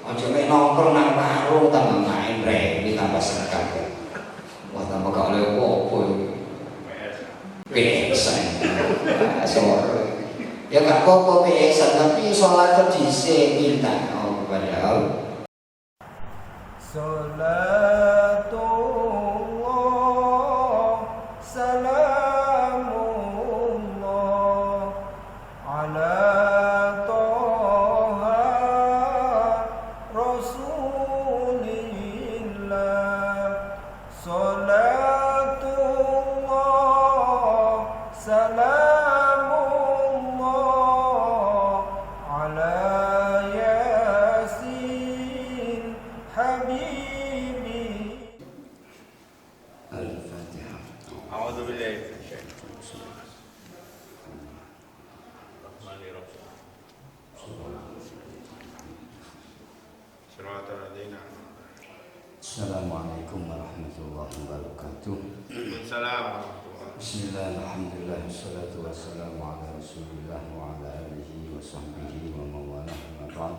Aja mek nongkrong nang warung tambah main remi tambah sekat. Wah tambah gak oleh apa-apa. Pesan. Sore. Ya gak apa-apa pesan tapi sholat dhisik minta kepada Allah. Salatullah salamullah ala toha rasulillah. Salatullah salamullah ala yasin habibi. Al-Fatihah. A'udzu billahi minasyaitonir rajim. Bismillahirrahmanirrahim. Shiratal ladzina Assalamualaikum warahmatullahi wabarakatuh. Waalaikumsalam warahmatullahi Bismillah, alhamdulillah, wassalatu wassalamu ala rasulillah wa ala alihi wa sahbihi wa mawalah wa ba'd.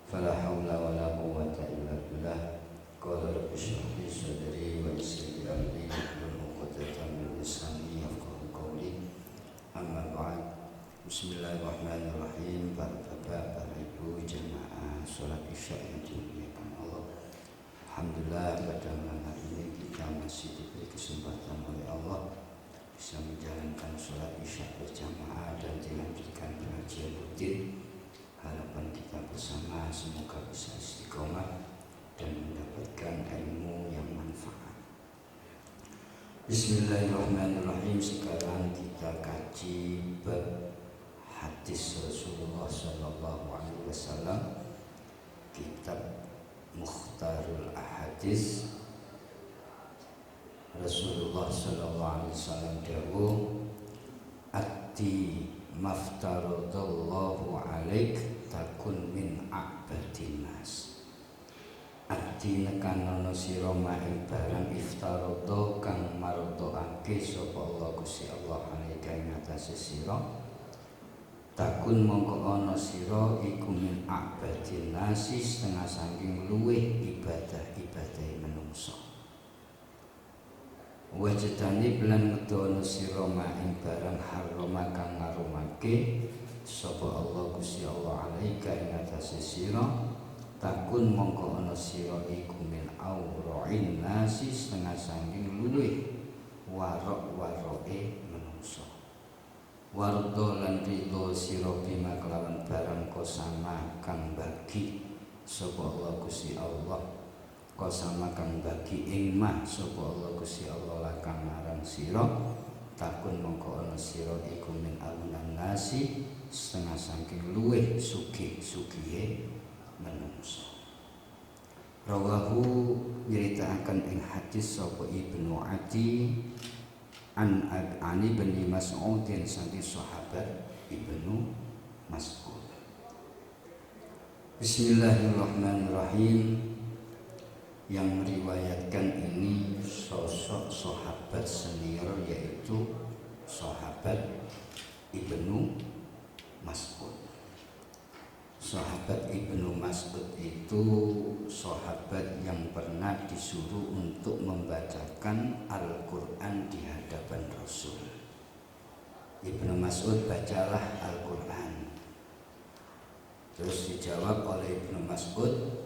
Fala hawla wa la quwwata illa billah. Qala rabbi shrah li sadri wa yassir li amri wahlul 'uqdatam min lisani yafqahu qawli. Amma ba'd. Bismillahirrahmanirrahim. Para bapak, para ibu, jamaah salat Isya yang dimuliakan Allah. Alhamdulillah pada malam hari ini kita masih diberi kesempatan oleh Allah bisa menjalankan sholat Isya berjamaah dan dilanjutkan pengajian rutin. Harapan kita bersama semoga bisa istiqomah dan mendapatkan ilmu yang manfaat. Bismillahirrahmanirrahim. Sekarang kita kaji bab hadis Rasulullah Sallallahu Alaihi Wasallam, kitab Mukhtarul Ahadis. Rasulullah Sallallahu Alaihi Wasallam dawuh, "Ati maftaradallahu alaik takun min abadin nas." Ati nekanono sira maing barang iftaradha kang martokake sapa Allah Gusti Allah alaika ing atase sira. Takun mongko ana sira iku min abadin nasi setengah saking luweh ibadah-ibadah menungso. Wajadani belan ngedono sira maing barang harama kang ngarumake sapa Allah Gusti Allah alaika ing atase sira. Takun mongko ana sira iku min aura'in nasi setengah saking luweh warok-waroke menungso. Wardo lan ridho sira bima kelawan barang kosama kang bagi sapa Allah Gusti Allah. Kosama kang bagi ing mah sapa Allah Gusti Allah kang marang sira. Takun mongko ana sira iku min alunan nasi setengah saking luweh sugih-sugihe menungso. Rawahu nyritakaken ing hadis sapa Ibnu Adi Ani bin Mas'ud yang saking sahabat Ibnu Mas'ud. Bismillahirrahmanirrahim. Yang meriwayatkan ini sosok sahabat senior yaitu sahabat Ibnu Mas'ud. Sahabat Ibnu Mas'ud itu sahabat yang pernah disuruh untuk membacakan Al-Quran di hadapan Rasul. Ibnu Mas'ud, bacalah Al-Quran. Terus dijawab oleh Ibnu Mas'ud,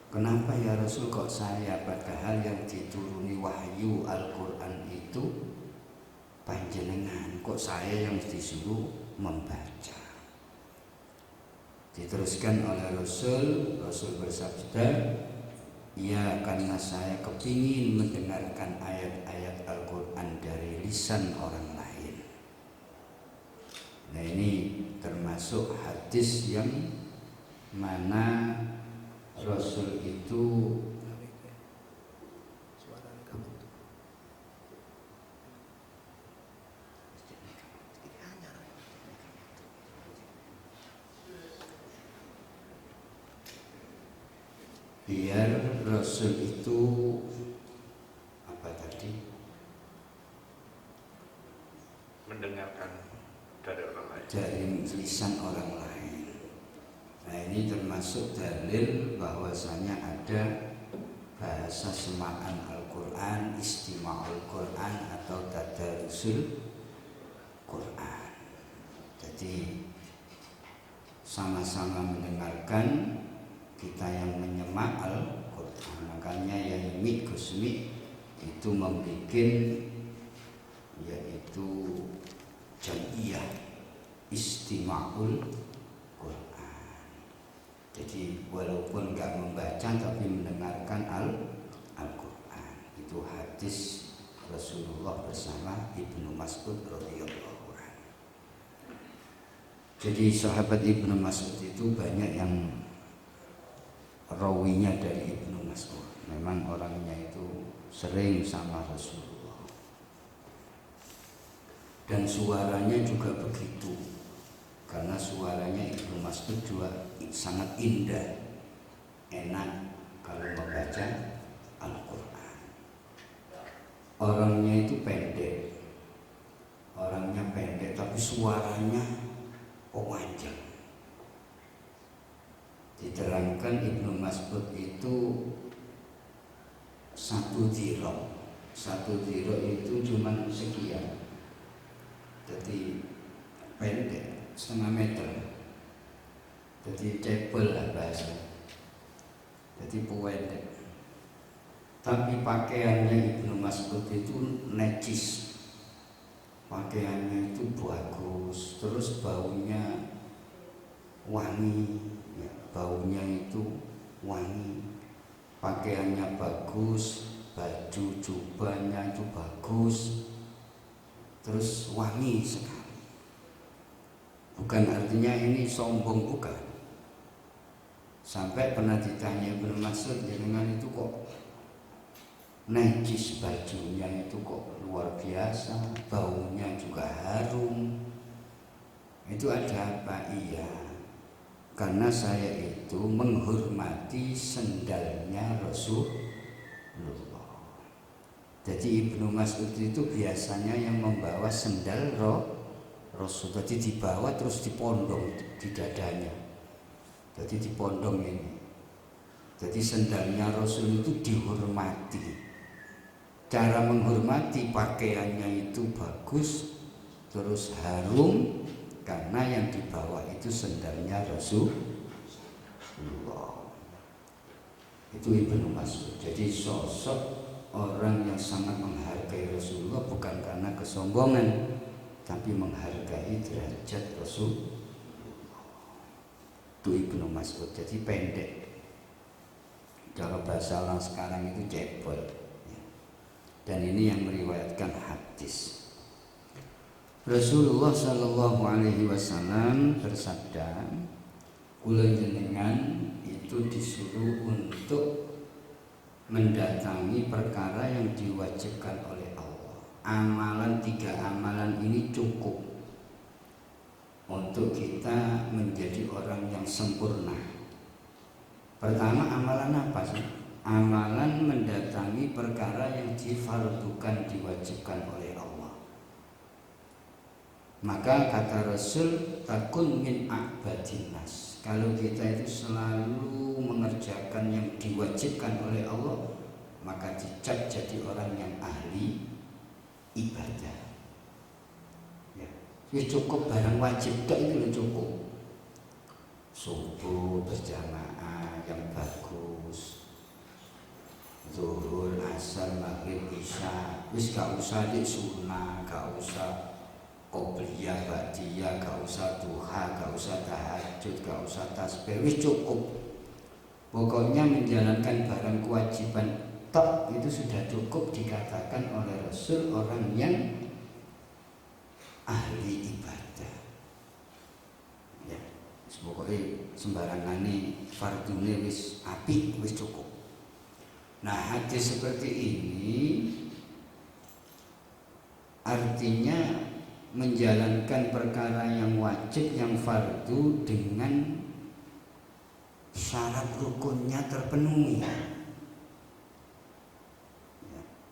kenapa ya Rasul kok saya, padahal yang dituruni wahyu Al-Quran itu panjenengan, kok saya yang disuruh membaca? Diteruskan oleh Rasul bersabda, ya karena saya kepingin mendengarkan ayat-ayat Al-Quran dari lisan orang lain. Nah ini termasuk hadis yang mana Rasul itu biar Rasul itu apa tadi? mendengarkan dari orang lain. Dari lisan orang lain. Nah ini ini termasuk dalil bahwasanya ada bahasa semaan Al-Quran, istima'ul Quran atau tadarusul Quran. Jadi sama-sama mendengarkan, kita yang menyemak Al-Quran. Makanya yang Gusmi itu membuat yaitu jamiyah istima'ul Quran. Jadi walaupun nggak membaca tapi mendengarkan Al-Quran. Itu hadis Rasulullah bersama Ibnu Mas'ud radhiyallahu anhu. Jadi sahabat Ibnu Mas'ud itu banyak yang rawinya dari Ibnu Mas'ud. Memang orangnya itu sering sama Rasulullah. Dan suaranya juga begitu. Karena suaranya Ibnu Mas'ud juga sangat indah, enak kalau membaca Al-Quran. Orangnya itu pendek, tapi suaranya panjang. Diterangkan Ibnu Mas'ud itu satu dirok itu cuma sekian, jadi pendek, setengah meter, jadi cebol lah bahasa, jadi pendek. Tapi pakaiannya Ibnu Mas'ud itu necis, pakaiannya itu bagus, terus baunya wangi, ya, baunya itu wangi, pakaiannya bagus, baju jubahnya itu bagus, terus wangi sekali. Bukan artinya ini sombong, bukan. Sampai pernah ditanya Ibnu Mas'ud, dengan itu kok najis bajunya itu kok luar biasa, baunya juga harum. Itu ada apa? Iya, karena saya itu menghormati sendalnya Rasulullah. Jadi Ibnu Mas'ud itu biasanya yang membawa sendal Rasul. Jadi dibawa terus dipondong di dadanya. Jadi dipondong ini. Jadi sendalnya Rasul itu dihormati. Cara menghormati, pakaiannya itu bagus, terus harum, karena yang dibawa itu sendalnya Rasulullah. Itu Ibnu Mas'ud. Jadi sosok orang yang sangat menghargai Rasulullah, bukan karena kesombongan, tapi menghargai derajat Rasulullah. Itu Ibnu Mas'ud. Jadi pendek. Kalau bahasa orang sekarang itu cebol. Dan ini yang meriwayatkan hadis. Rasulullah Shallallahu Alaihi Wasallam bersabda, kula jenengan itu disuruh untuk mendatangi perkara yang diwajibkan oleh Allah. Amalan, 3 amalan ini cukup untuk kita menjadi orang yang sempurna. Pertama, amalan apa sih? Amalan mendatangi perkara yang difardukan, diwajibkan oleh Allah. Maka kata Rasul, takun min a'badin nas. Kalau kita itu selalu mengerjakan yang diwajibkan oleh Allah, maka dicap jadi orang yang ahli ibadah. Ya cukup barang wajib itu cukup. Subuh berjamaah yang bagus, zuhur, asar, maghrib, isya, wis gak usah di sunnah, gak usah qobliyah, ba'diyah, gak usah duha, gak usah tahajud, gak usah tasbih, wis cukup. Pokoknya menjalankan barang kewajiban tok itu sudah cukup dikatakan oleh Rasul orang yang ahli ibadah. Ya, pokoknya sembarangan nih fardune wis apik, wis cukup. Nah, hadis seperti ini artinya menjalankan perkara yang wajib, yang fardu dengan syarat rukunnya terpenuhi.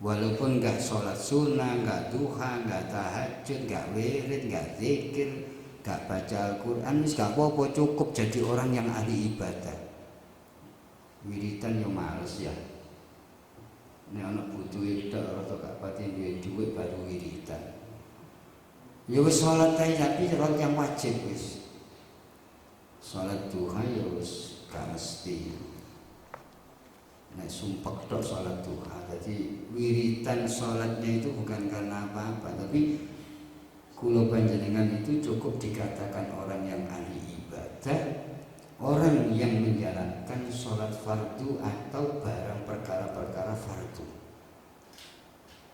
Walaupun nggak sholat sunnah, nggak duha, nggak tahajud, nggak wirid, nggak zikir, gak baca Al-Quran, wis gak apa-apa, cukup jadi orang yang ahli ibadah. Wiritan yo males ya. Nek ana butuhe tok rada gak pati duwe dhuwit baru wiritan. Ya wis salat ae tapi salat yang wajib wis. Salat duha ya wis gak mesti. Nek sumpek tok salat duha. Jadi wiritan salatnya itu bukan karena apa-apa, tapi kula panjenengan itu cukup dikatakan orang yang ahli ibadah, orang yang menjalankan sholat fardu atau barang perkara-perkara fardu.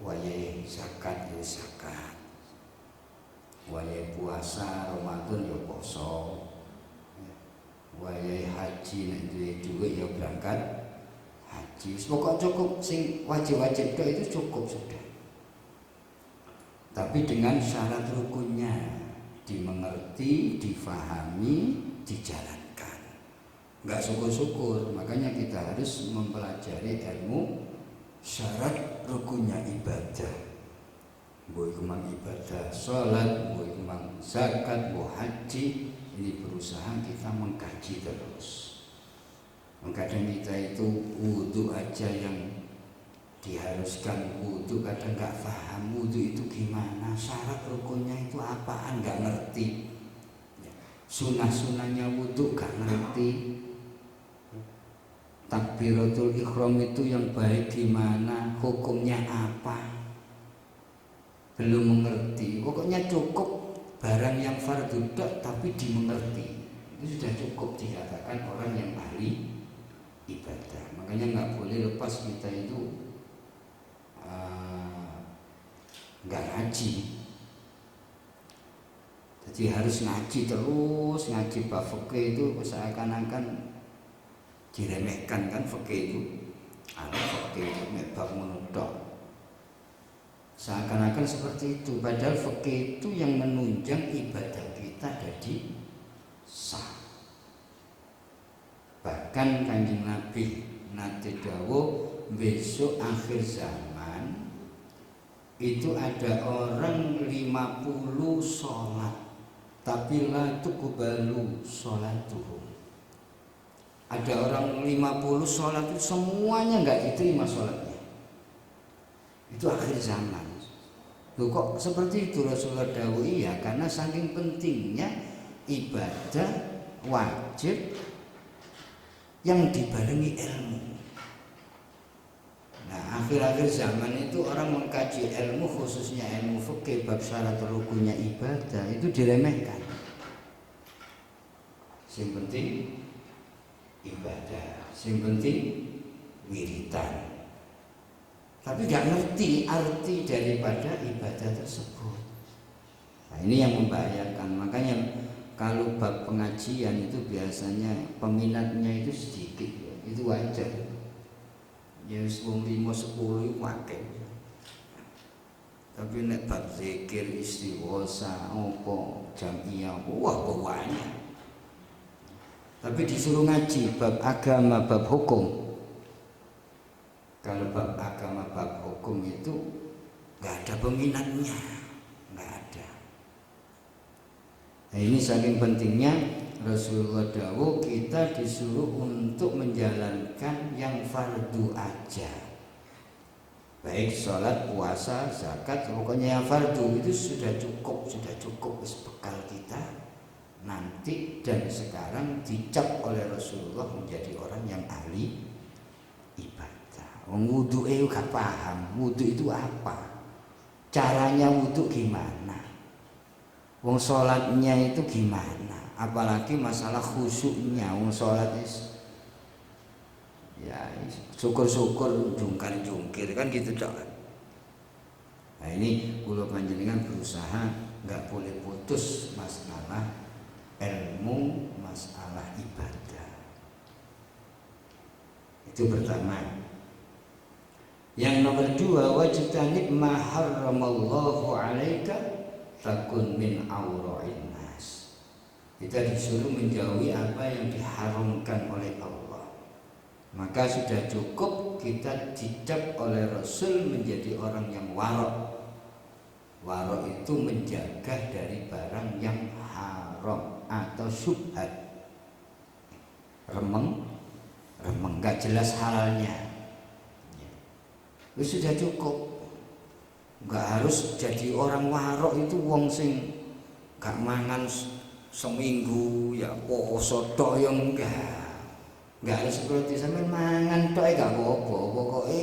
Wayahe zakat ya zakat, wayahe puasa Ramadan ya poso, wayahe haji nek duwe dhuwit ya berangkat haji. Pokok cukup sing wajib-wajib itu cukup sudah. Tapi dengan syarat rukunnya dimengerti, difahami, dijalankan. Enggak syukur-syukur, makanya kita harus mempelajari ilmu syarat rukunnya ibadah. Boy kemang ibadah sholat, boy kemang zakat, boy haji. Ini berusaha kita mengkaji terus. Kadang kita itu wudu aja yang diharuskan wudu, kadang nggak paham wudu itu gimana, syarat rukunnya itu apaan nggak ngerti, sunah-sunahnya wudu nggak ngerti, takbiratul ihram itu yang baik gimana, hukumnya apa, belum mengerti. Pokoknya cukup barang yang fardhu tapi dimengerti, itu sudah cukup dikatakan orang yang ahli ibadah. Makanya nggak boleh lepas kita itu nggak ngaji. Jadi harus ngaji terus, ngaji bab fikih itu seakan-akan diremehkan kan fikih itu. Ada fikih nek bab ngono tok. Seakan-akan seperti itu, padahal fikih itu yang menunjang ibadah kita jadi sah. Bahkan Kanjeng Nabi nate dawuh besok akhir zaman itu ada orang 50 sholat tapi la tuqbalu sholatuhum. Ada orang 50 sholat itu semuanya enggak diterima sholatnya. Itu akhir zaman. Loh kok seperti itu Rasulullah dawuh? Iya, karena saking pentingnya ibadah wajib yang dibarengi ilmu. Nah, akhir-akhir zaman itu orang mengkaji ilmu, khususnya ilmu fikih bab syarat rukunnya ibadah itu diremehkan. Yang penting ibadah, yang penting wiritan. Tapi gak ngerti arti daripada ibadah tersebut. Nah, ini yang membahayakan. Makanya kalau bab pengajian itu biasanya peminatnya itu sedikit, itu wajar. Ya wong 5-10 itu akeh. Tapi nek bab zikir, istighosa, apa jamiah, wah banyak. Tapi disuruh ngaji bab agama, bab hukum. Kalau bab agama, bab hukum itu nggak ada peminatnya, nggak ada. Nah, ini saking pentingnya Rasulullah dawuh kita disuruh untuk menjalankan yang fardu aja. Baik sholat, puasa, zakat, pokoknya yang fardu itu sudah cukup bekal kita nanti dan sekarang dicap oleh Rasulullah menjadi orang yang ahli ibadah. Wudu itu gak paham, wudu itu apa? Caranya wudu gimana? Wong sholatnya itu gimana? Apalagi masalah khusyuknya, wong sholat ya syukur-syukur jungkir-jungkir kan gitu dok. Nah ini kula panjenengan berusaha nggak boleh putus masalah ilmu, masalah ibadah. Itu pertama. Yang nomor 2, wajtanib ma harramallahu 'alaika takun min aura'in nas. Kita disuruh menjauhi apa yang diharamkan oleh Allah. Maka sudah cukup kita dicap oleh Rasul menjadi orang yang warok. Warok itu menjaga dari barang yang haram atau syubhat, remeng nggak jelas halalnya, itu sudah cukup. Nggak harus jadi orang warok itu wong sing gak mangan seminggu ya poso tok yang enggak harus seperti sampai mangan tok gak apa-apa, pokoknya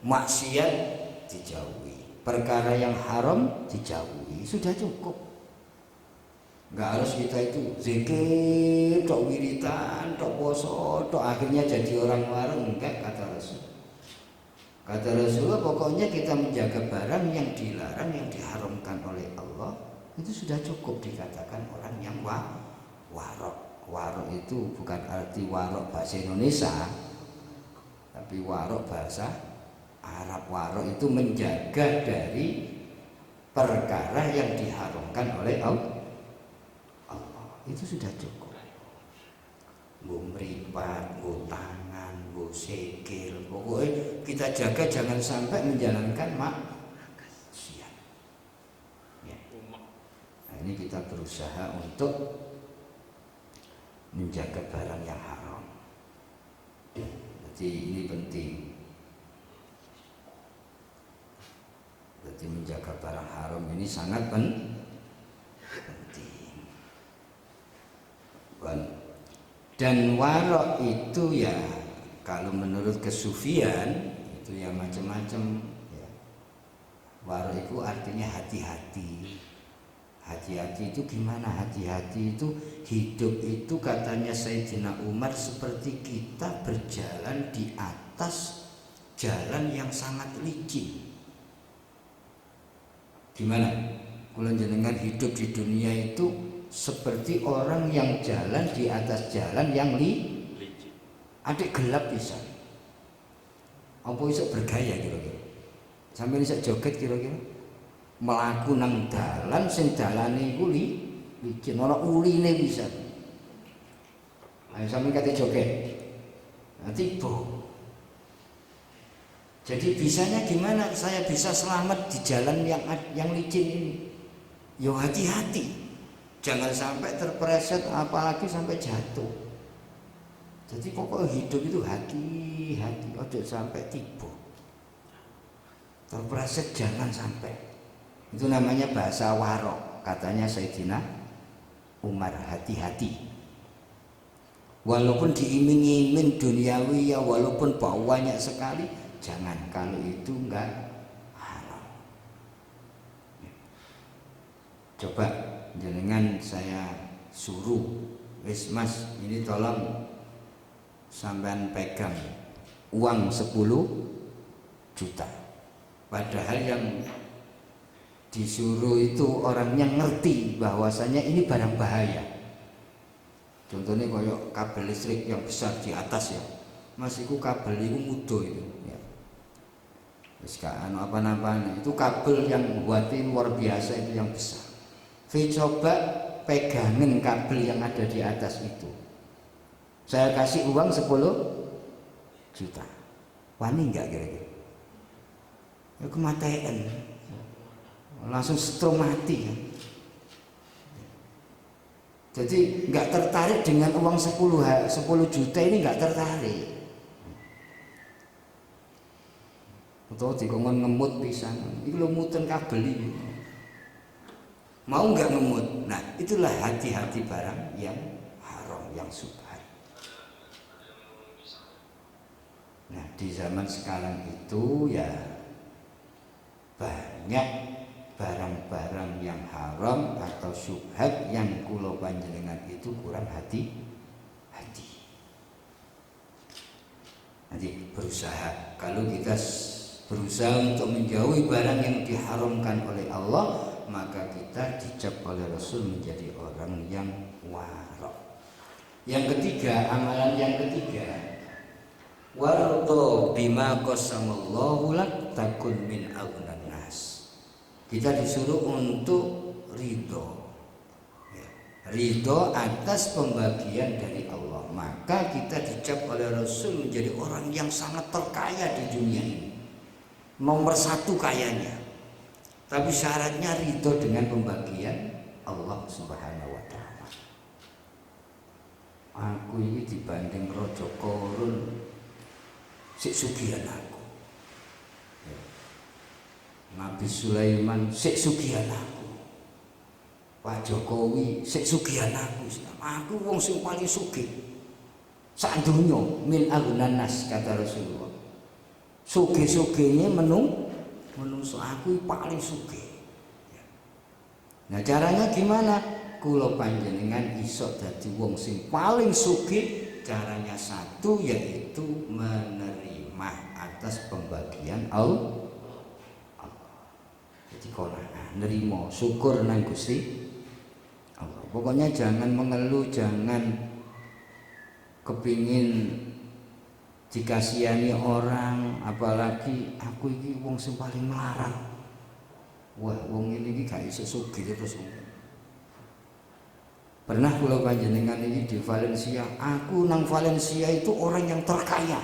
maksiat dijauhi, perkara yang haram dijauhi, sudah cukup. Nggak harus kita itu zikir tok, wiritan tok, poso tok, akhirnya jadi orang warung. Enggak, kata Rasul. Kata Rasulullah, pokoknya kita menjaga barang yang dilarang, yang diharamkan oleh Allah, itu sudah cukup dikatakan orang yang warok. Warok itu bukan arti warok bahasa Indonesia, tapi warok bahasa Arab. Warok itu menjaga dari perkara yang diharamkan oleh Allah. Itu sudah cukup. Nggo mripat, nggo tangan, nggo sikil, pokoknya kita jaga jangan sampai menjalankan maksiat. Ya. Nah, ini kita berusaha untuk menjaga barang yang haram. Jadi ini penting. Jadi menjaga barang haram ini sangat penting. Dan warok itu ya kalau menurut kesufian itu ya macam-macam ya. Warok itu artinya hati-hati. Hati-hati itu gimana? Hati-hati itu hidup itu katanya Sayyidina Umar seperti kita berjalan di atas jalan yang sangat licin. Gimana? Kalau jenengan hidup di dunia itu seperti orang yang jalan di atas jalan yang licin. Adik gelap bisa. Apa bisa bergaya kira-kira? Sampai bisa joget kira-kira? Melaku nang dalan sing dalane iku licin, ora uline bisa. Ayo sampe kate joget. Nanti Jadi bisanya gimana saya bisa selamat di jalan yang licin ini? Yo hati-hati. Jangan sampai terpreset, apalagi sampai jatuh. Jadi pokoknya hidup itu hati-hati, ojo sampai tiba. Terpreset jangan sampai. Itu namanya bahasa warok, katanya Sayyidina Umar, hati-hati. Walaupun diiming-iming duniawi ya, walaupun banyak sekali, jangan, kalau itu enggak haram. Coba jenengan saya suruh, wis Mas, ini tolong sampean pegang uang 10 juta. Padahal yang disuruh itu orangnya ngerti bahwasanya ini barang bahaya. Contohnya kayak kabel listrik yang besar di atas ya, Mas, itu kabel itu mudo itu ya. Terus apa-apa itu kabel yang buatin luar biasa itu yang besar. Coba pegangin kabel yang ada di atas itu. Saya kasih uang 10 juta. Wani enggak kira-kira? Ya kematian. Langsung setrum mati kan. Jadi enggak tertarik dengan uang 10 juta ini, enggak tertarik. Atau dikongkon ngemut pisan. Iki lho muten kabel iki. Mau nggak ngemut? Nah, itulah hati-hati barang yang haram, yang subhat. Nah, di zaman sekarang itu ya banyak barang-barang yang haram atau subhat yang kula panjenengan itu kurang hati-hati. Nanti berusaha, kalau kita berusaha untuk menjauhi barang yang diharamkan oleh Allah, maka kita dicap oleh Rasul menjadi orang yang warok. Yang ketiga, amalan yang ketiga, wardo bima qasamallahu lak takun min aghnan nas. Kita disuruh untuk ridho, ridho atas pembagian dari Allah. Maka kita dicap oleh Rasul menjadi orang yang sangat terkaya di dunia ini, nomor 1 kayanya. Tapi syaratnya ridho dengan pembagian Allah Subhanahu wa taala. Aku ini dibanding Raja Korun sik sugihan aku. Nabi Sulaiman sik sugihan aku. Pak Jokowi sik sugihan aku. Aku wong sing paling sugih sak donya min aghnan nas, kata Rasulullah. Sugih-sugihnya menungso aku paling sugih. Nah caranya gimana? Kula panjenengan iso dadi wong sing paling sugih. Caranya satu, yaitu menerima atas pembagian Allah. Jadi qanaah, nerima, syukur nang Gusti Allah. Pokoknya jangan mengeluh, jangan kepingin dikasihani orang, apalagi aku iki wong sing paling melarang. Wah, wong ini gak iso sugih terus. Pernah kula panjenengan ini di Valencia, aku nang Valencia itu orang yang terkaya.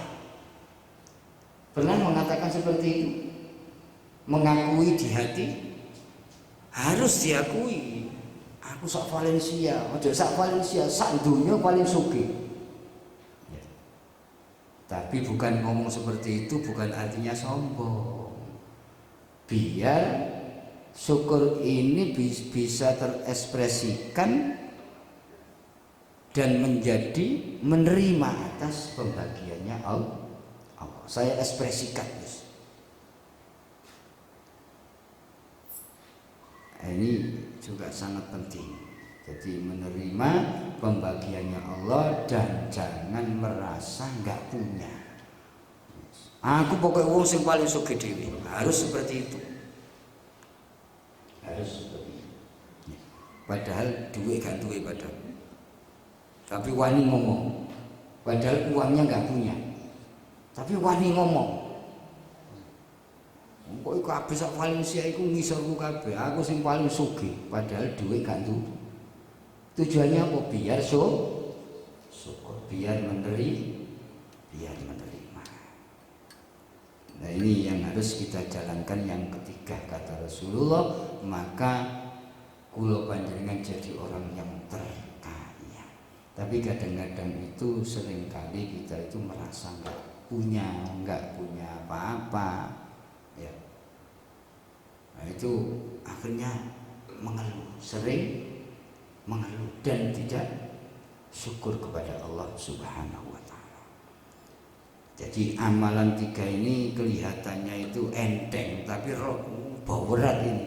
Pernah mengatakan seperti itu? Mengakui di hati, harus diakui. Aku sak Valencia, ojo sak Valencia, sak dunia paling sugih. Ya. Tapi bukan ngomong seperti itu, bukan artinya sombong. Biar syukur ini bisa terekspresikan dan menjadi menerima atas pembagiannya Allah. Saya ekspresikan, guys. Ini juga sangat penting. Jadi menerima pembagiannya Allah dan jangan merasa nggak punya. Aku pokoknya wong sing paling sugih dhewe. Harus seperti itu. Harus seperti itu. Padahal duit gak duwe padahal. Tapi wani ngomong, padahal uangnya nggak punya, tapi wani ngomong. Kok iku kabeh sak Valencia iku ngisorku kabeh, aku sing paling sugih, padahal duit gak duwe. Tujuannya apa? Biar syukur, biar menerima. Nah ini yang harus kita jalankan. Yang ketiga, kata Rasulullah, maka kula panjenengan jadi orang yang terkaya. Tapi kadang-kadang itu seringkali kita itu merasa nggak punya apa-apa, ya. Nah itu akhirnya mengeluh, sering mengeluh dan tidak syukur kepada Allah Subhanahu wa taala. Jadi amalan 3 ini kelihatannya itu enteng, tapi berat ini.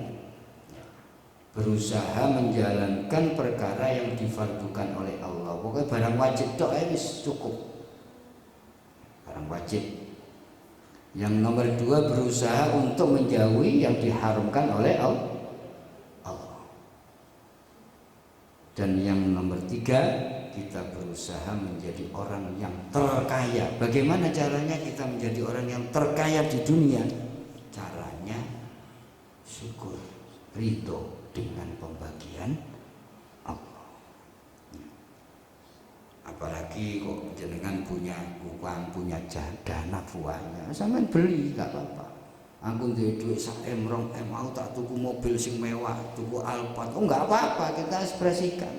Berusaha menjalankan perkara yang difardukan oleh Allah. Pokoknya barang wajib tok wis cukup. Barang wajib. Yang nomor 2, berusaha untuk menjauhi yang diharamkan oleh Allah. Dan yang nomor 3, kita berusaha menjadi orang yang terkaya. Bagaimana caranya kita menjadi orang yang terkaya di dunia? Caranya syukur, ridho dengan pembagian Allah. Apalagi kok jenengan punya uang, punya dana buahnya, sampean beli gak apa-apa. Aku duwe duit 1 M, 2 M, mau tak tuku mobil sing mewah, tuku Alphard. Oh enggak apa-apa, kita ekspresikan.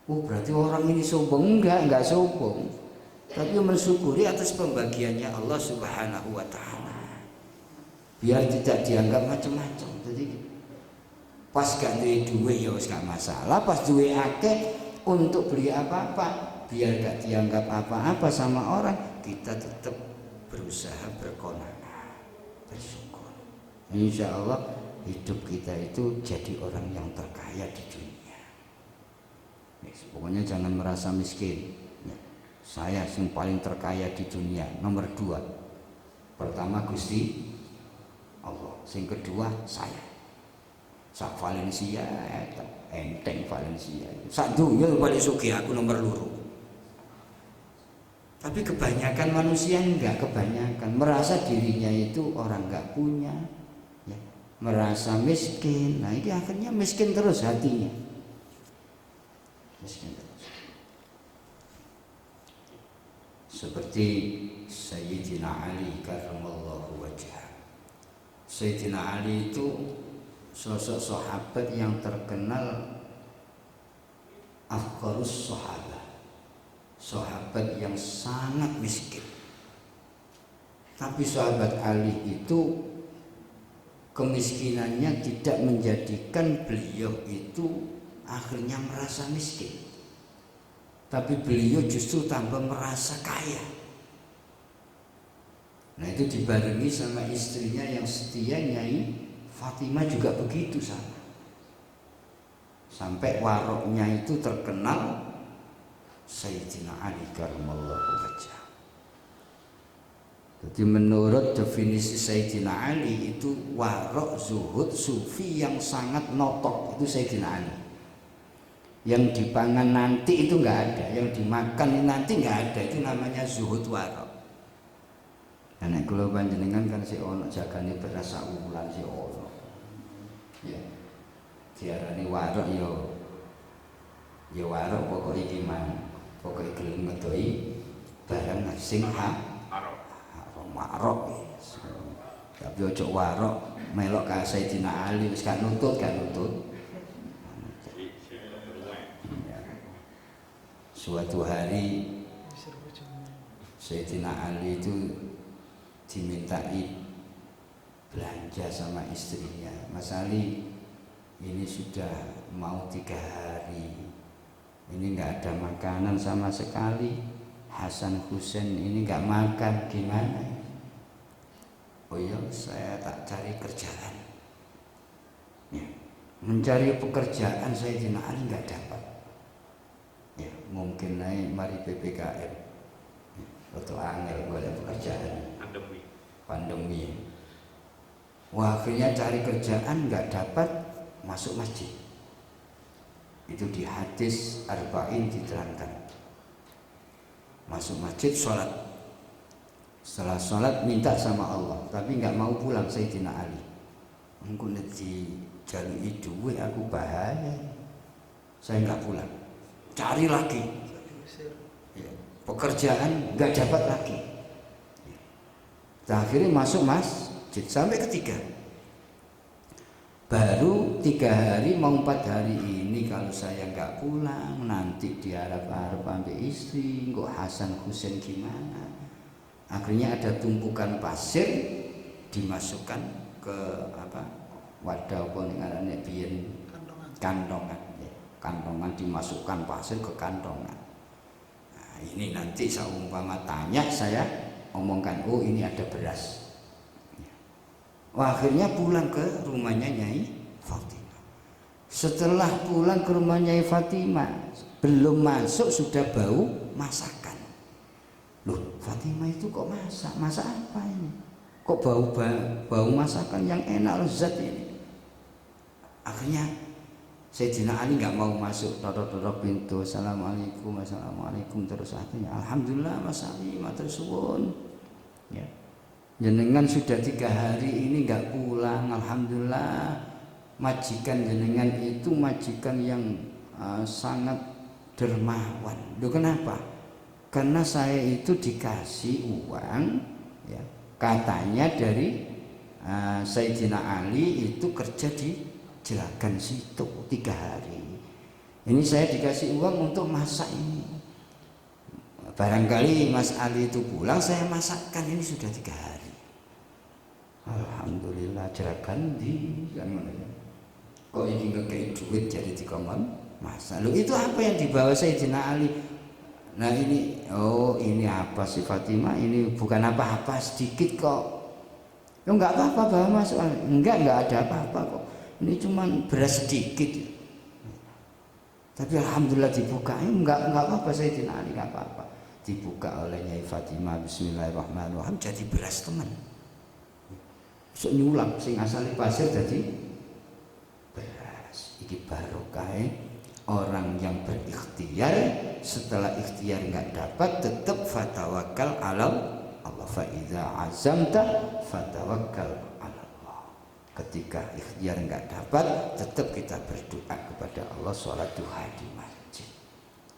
Oh berarti orang ini sombong? Enggak sombong. Tapi mensyukuri atas pembagiannya Allah Subhanahu wa taala. Biar tidak dianggap macam-macam. Jadi pas gak duwe duit ya wis gak masalah, pas duwe akeh untuk beli apa-apa, biar gak dianggap apa-apa sama orang, kita tetap berusaha berqanaah, bersyukur. Insya Allah hidup kita itu jadi orang yang terkaya di dunia. Pokoknya jangan merasa miskin. Saya yang paling terkaya di dunia. Nomor 2, pertama Gusti Allah, yang kedua saya. Sak Valencia, enteng Valencia. Sak dunia paling sugih aku nomor 2. Tapi kebanyakan manusia enggak, kebanyakan merasa dirinya itu orang enggak punya, ya. Merasa miskin. Nah ini akhirnya miskin terus hatinya. Miskin terus. Seperti Sayyidina Ali karramallahu wajhah. Sayyidina Ali itu sosok sahabat yang terkenal afqarus sahabat, sahabat yang sangat miskin. Tapi sahabat Ali itu kemiskinannya tidak menjadikan beliau itu akhirnya merasa miskin, tapi beliau justru tambah merasa kaya. Nah itu dibarengi sama istrinya yang setia, Nyai Fatimah juga begitu sama. Sampai waroknya itu terkenal Sayyidina Ali karramallahu wajhah. Jadi menurut definisi Sayyidina Ali itu warok, zuhud, sufi yang sangat notok itu Sayyidina Ali. Yang dipangan nanti itu nggak ada, yang dimakan nanti nggak ada, itu namanya zuhud warok. Anak kula panjenengan kan si ono jagane beras saulan si ono. Ya. Diarani warok ya warok pokok iki mang. Pokoke gelem ngedohi barang sing warok. Tapi ojo warok melok ka Sayyidina Ali wis gak nutut. Suatu hari Sayyidina Ali itu dimintai belanja sama istrinya. Mas Ali, ini sudah mau 3 hari, ini nggak ada makanan sama sekali. Hasan Husain ini nggak makan, gimana? Oh iya, saya tak cari kerjaan. Ya, mencari pekerjaan Sayyidina Ali nggak dapat. Ya, mungkin naik mari PPKM. Atau angel boleh pekerjaan. Pandemi. Wah, akhirnya cari kerjaan nggak dapat, masuk masjid. Itu di hadis Arba'in diterangkan. Masuk masjid sholat. Setelah sholat minta sama Allah, tapi nggak mau pulang Sayyidina Ali. Engko nek dijaluki duwe aku bahaya. Saya nggak pulang. Cari lagi. Ya, pekerjaan nggak dapat lagi. Akhirnya masuk masjid sampai ketiga. Baru 3 hari mau 4 hari ini kalau saya nggak pulang nanti diharap-harap sampai istri, kok Hasan Husain gimana? Akhirnya ada tumpukan pasir dimasukkan ke wadah apa ngaranne biyen kantongan. Kantongan dimasukkan pasir ke kantongan. Nah, ini nanti seumpama tanya saya omongkan, oh ini ada beras. Wah, akhirnya pulang ke rumahnya Nyai Fatimah. Setelah pulang ke rumah Nyai Fatimah, belum masuk sudah bau masakan. Loh, Fatimah itu kok masak apa ini? Kok bau masakan yang enak lezat ini? Akhirnya Sayyidina Ali nggak mau masuk, dodok pintu, assalamualaikum terus akhirnya alhamdulillah Mas Ali matur suwun. Ya. Jenengan sudah 3 hari ini nggak pulang, alhamdulillah. Majikan jenengan itu majikan yang sangat dermawan. Loh, kenapa? Karena saya itu dikasih uang, ya, katanya dari Sayyidina Ali itu kerja di Jelagan situ 3 hari. Ini saya dikasih uang untuk masak ini. Barangkali Mas Ali itu pulang, saya masakkan ini sudah 3 hari. Alhamdulillah Jelagan di kan mana? Kok ini ngekei duit jadi dikongkon masak. Loh, itu apa yang dibawa Sayyidina Ali? Nah ini, oh ini apa sih Fatimah? Ini bukan apa-apa, sedikit kok. Ya enggak apa-apa bawa masuk. Enggak ada apa-apa kok. Ini cuma beras sedikit. Tapi alhamdulillah dibuka. Enggak apa-apa Sayyidina Ali, enggak apa-apa. Dibuka oleh Nyai Fatimah, bismillahirrahmanirrahim, jadi beras teman. Sok nyulam sing asale pasir jadi beras. Iki barokah orang yang berikhtiar, setelah ikhtiar enggak dapat tetap fatawakal ala Allah. Fa idza azamta fatawakkal ala Allah. Ketika ikhtiar enggak dapat, tetap kita berdoa kepada Allah, sholat duha di masjid.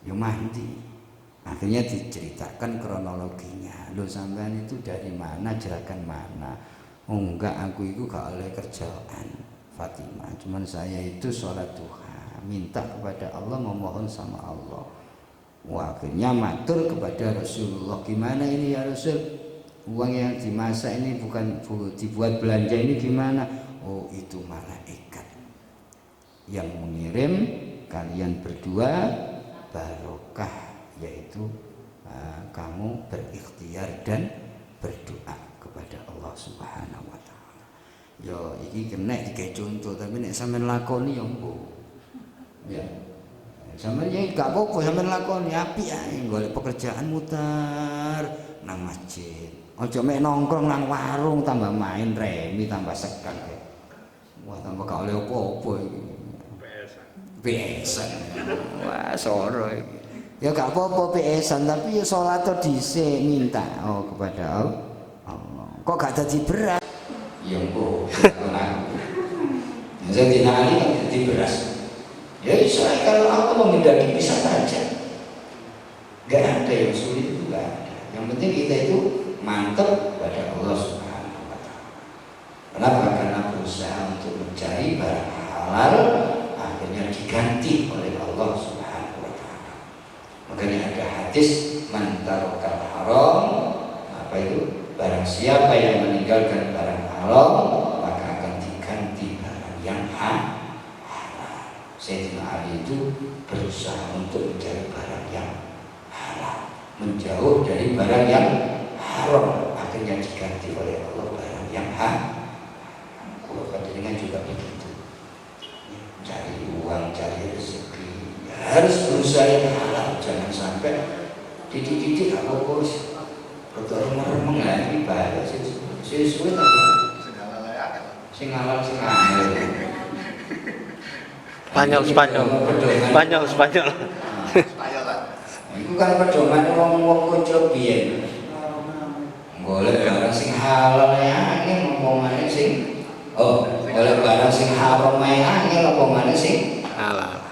Yo mandi. Akhirnya diceritakan kronologinya. Lo sampean itu dari mana, Jelagan mana? Oh enggak, aku itu gak oleh kerjaan. Fatimah. Cuman saya itu sholat duha, minta kepada Allah, memohon sama Allah. Wah, akhirnya matur kepada Rasulullah, gimana ini ya Rasul, uang yang dimasak ini bukan dibuat belanja ini gimana? Oh, itu malaikat yang mengirim kalian berdua barokah, yaitu kamu berikhtiar dan berdoa kepada Allah Subhanahu wa taala. Yo iki kena dikai contoh, tapi nek sampean lakoni yo mbok. Ya. Sampeyan ya gak apa-apa sampeyan lakoni apik ae, golek pekerjaan muter nang masjid. Aja mek nongkrong nang warung tambah main remi tambah sekang. Wah, tambah gak oleh apa-apa iki. PS-an. Wah, soro iki. Ya gak apa-apa PS-an, tapi ya salat dhisik minta kepada Allah. Kok gak dadi berat? Ya mbok. Jadi nali kan jadi beras. Ya bisa, kalau Allah menghendaki bisa saja. Gak ada yang sulit, itu gak ada. Yang penting kita itu mantap pada Allah Subhanahu wa taala. Kenapa? Karena berusaha untuk mencari barang halal, akhirnya diganti oleh Allah Subhanahu wa taala. Makanya ada hadis, man tarokal haram, apa itu? Barang siapa yang meninggalkan barang halal, maka akan diganti barang yang halal. Sayyidina Ali itu berusaha untuk mencari barang yang halal, menjauh dari barang yang haram, akhirnya diganti oleh Allah barang yang halal. Kalau panjenengan juga begitu, cari uang, cari rezeki, harus berusaha yang halal, jangan sampai didik-didik apa bos. Betul remeng lagi bahaya sesuai apa? Sing halal sing angel. Spanyol. Iku kan pedoman wong-wong kunci biyen. Golek barang sing halal ya angel omongane sing golek barang sing haram ae angel omongane sing halal.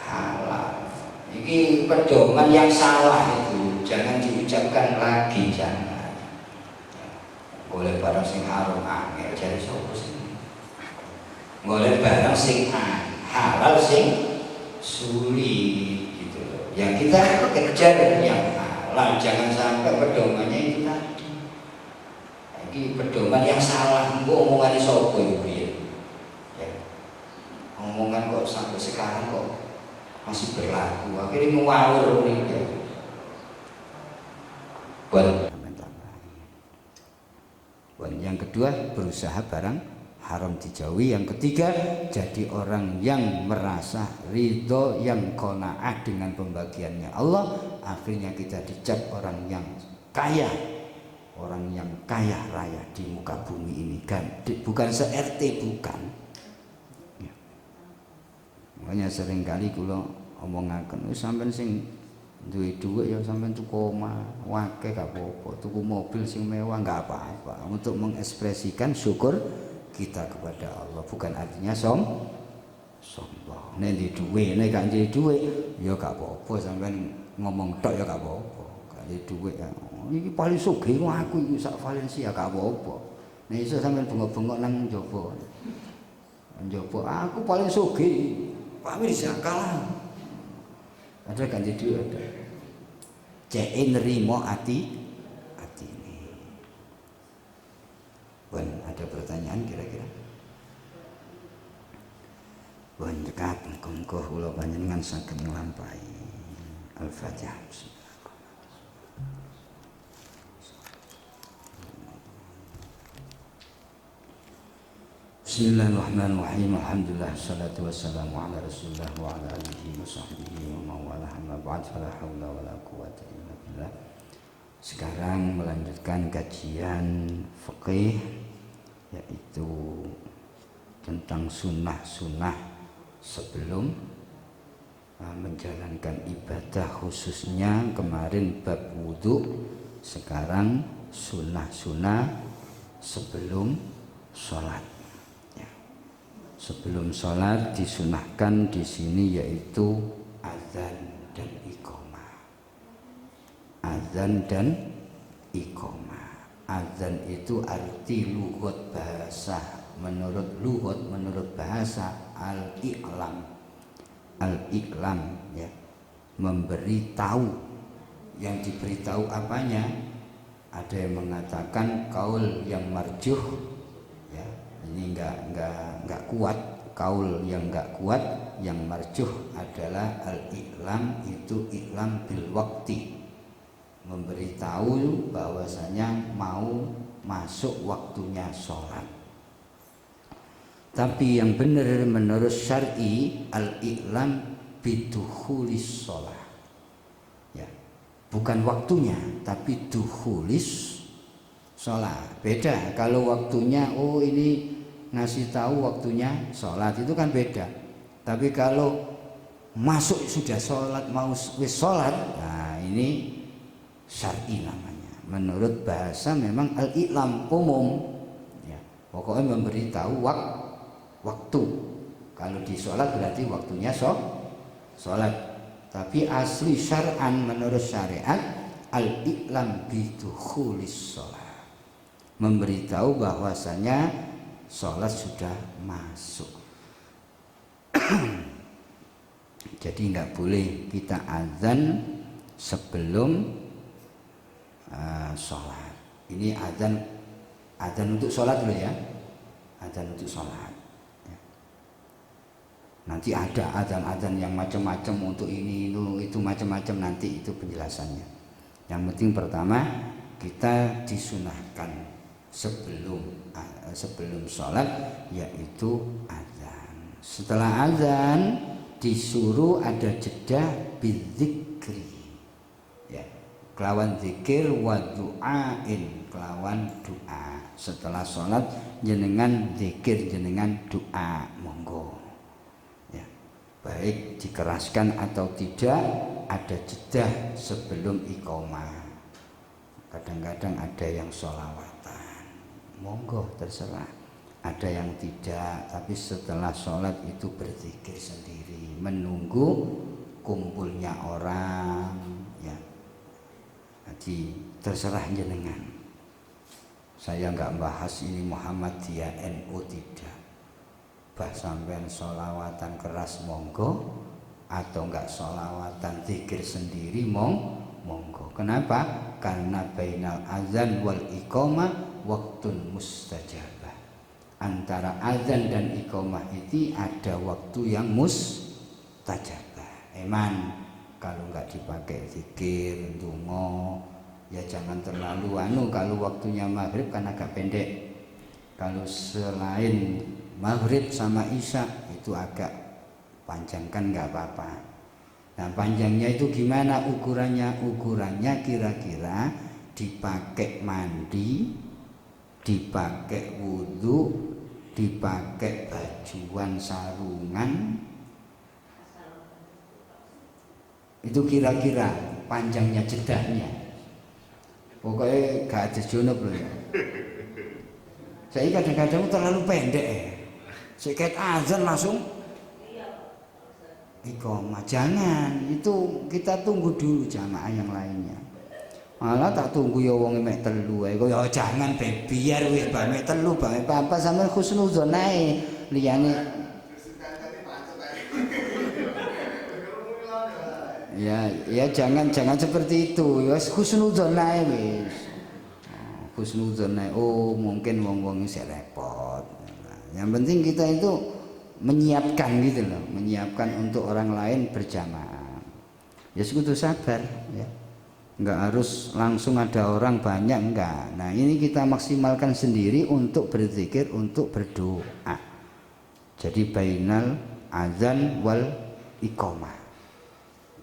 Iki pedoman yang salah itu, jangan diucapkan lagi, jangan. Golek barang sing haram angel jare sapa sing golek barang sing halal sing sulit gitu loh. Yang kita kejar yang halal, jangan sampai pedomannya itu tadi. Ini pedoman yang salah, engko omongan sapa iki ya. Omongan kok sampai sekarang kok masih berlaku, akhirnya ngawur nih. Yang kedua, berusaha barang haram dijauhi. Yang ketiga, jadi orang yang merasa ridho, yang qanaah dengan pembagiannya Allah. Akhirnya kita dicap orang yang kaya, orang yang kaya raya di muka bumi ini kan, bukan se-RT, bukan ya. Makanya seringkali kula omongaken, sampean sing duwe dhuwit ya sampean tuku omah akeh gak apa-apa, tuku mobil sing mewah gak apa-apa, untuk mengekspresikan syukur kita kepada Allah, bukan artinya sombong. Nek di dhuwit, nek gak di dhuwit ya gak apa-apa, sampean ngomong tok ya gak apa-apa. Gak di dhuwit ya iki paling sugih aku iki sak Valencia gak apa-apa. Nek iso sampean bengok-bengok nang njaba. Aku paling sugih, Pak Mirza kalah. Ada kan jadi ada. Cek nerimo ati ini. Wan, ada pertanyaan kira-kira? Wan dekat mengko kula panjenengan saged nglampahi Al-Fatihah. Bismillahirrahmanirrahim. Alhamdulillah, salatu wassalamu ala Rasulillah wa ala alihi wa sahbihi wa mawala, amma ba'd, fala haula wala quwwata illa billah. Sekarang melanjutkan kajian fikih, yaitu tentang sunnah-sunnah sebelum menjalankan ibadah, khususnya kemarin bab wudu, sekarang sunnah-sunnah sebelum sholat. Sebelum sholat disunahkan di sini yaitu azan dan iqamah. Azan dan iqamah. Azan itu arti lughat bahasa menurut lugat, menurut bahasa al-i'lam. Al-i'lam ya, memberitahu. Yang diberitahu apanya? Ada yang mengatakan kaul yang marjuh ya, ini enggak kuat, kaul yang enggak kuat, yang marjuh adalah al-i'lam, itu i'lam bil waqti, memberitahu bahwasanya mau masuk waktunya sholat. Tapi yang benar menurut syar'i al-i'lam bidukhulis sholat ya, bukan waktunya tapi dukhulis sholat. Beda kalau waktunya oh ini ngasih tahu waktunya sholat itu kan beda. Tapi kalau masuk sudah sholat, mau wis sholat, nah ini syar'i namanya. Menurut bahasa memang al-i'lam umum ya, pokoknya memberitahu waktu. Kalau di sholat berarti waktunya sholat. Tapi asli syar'an menurut syariat al-i'lam bidukhulis sholat, memberitahu bahwasanya sholat sudah masuk. Jadi nggak boleh kita azan sebelum sholat. Ini azan untuk sholat dulu ya, azan untuk sholat. Nanti ada azan-azan yang macam-macam untuk ini itu macam-macam, nanti itu penjelasannya. Yang penting pertama kita disunahkan sebelum sholat yaitu azan. Setelah azan disuruh ada jeda bidzikri ya, kelawan zikir wa du'ain, kelawan doa. Setelah sholat jenengan zikir, jenengan doa, monggo ya, baik dikeraskan atau tidak, ada jeda sebelum iqomah. Kadang-kadang ada yang sholawatan, monggo terserah. Ada yang tidak, tapi setelah sholat itu berzikir sendiri, menunggu kumpulnya orang ya. Jadi terserah jenengan. Saya nggak bahas ini Muhammadiyah NU, tidak. Bah sampean sholawatan keras monggo, atau nggak sholawatan zikir sendiri monggo. Kenapa? Karena bainal azan wal iqomah waktun mustajabah. Antara azan dan iqomah itu ada waktu yang mustajabah. Eman kalau nggak dipakai zikir, ndonga, ya jangan terlalu kalau waktunya maghrib kan agak pendek. Kalau selain maghrib sama isya itu agak panjangkan nggak apa-apa. Nah panjangnya itu gimana ukurannya? Ukurannya kira-kira dipakai mandi, dipakai wudhu, dipakai bajuan sarungan, itu kira-kira panjangnya jedahnya. Pokoknya gak ada junub loh ya. Saya kadang-kadang terlalu pendek ya. Sekian azan langsung iqomah. Jangan, itu kita tunggu dulu jamaah yang lainnya. Malah tak tunggu ya wong mek telu ae. Ya jangan biar wis mek telu bae apa sampean husnuzon ae. Liyane ya jangan seperti itu. Ya husnuzon ae wis. Husnuzon ae. Oh, mungkin wong-wong iki repot. Yang penting kita itu menyiapkan gitu loh, menyiapkan untuk orang lain berjamaah. Ya sekutu sabar ya. Enggak harus langsung ada orang banyak, enggak. Nah ini kita maksimalkan sendiri untuk berzikir, untuk berdoa. Jadi bainal azan wal iqomah.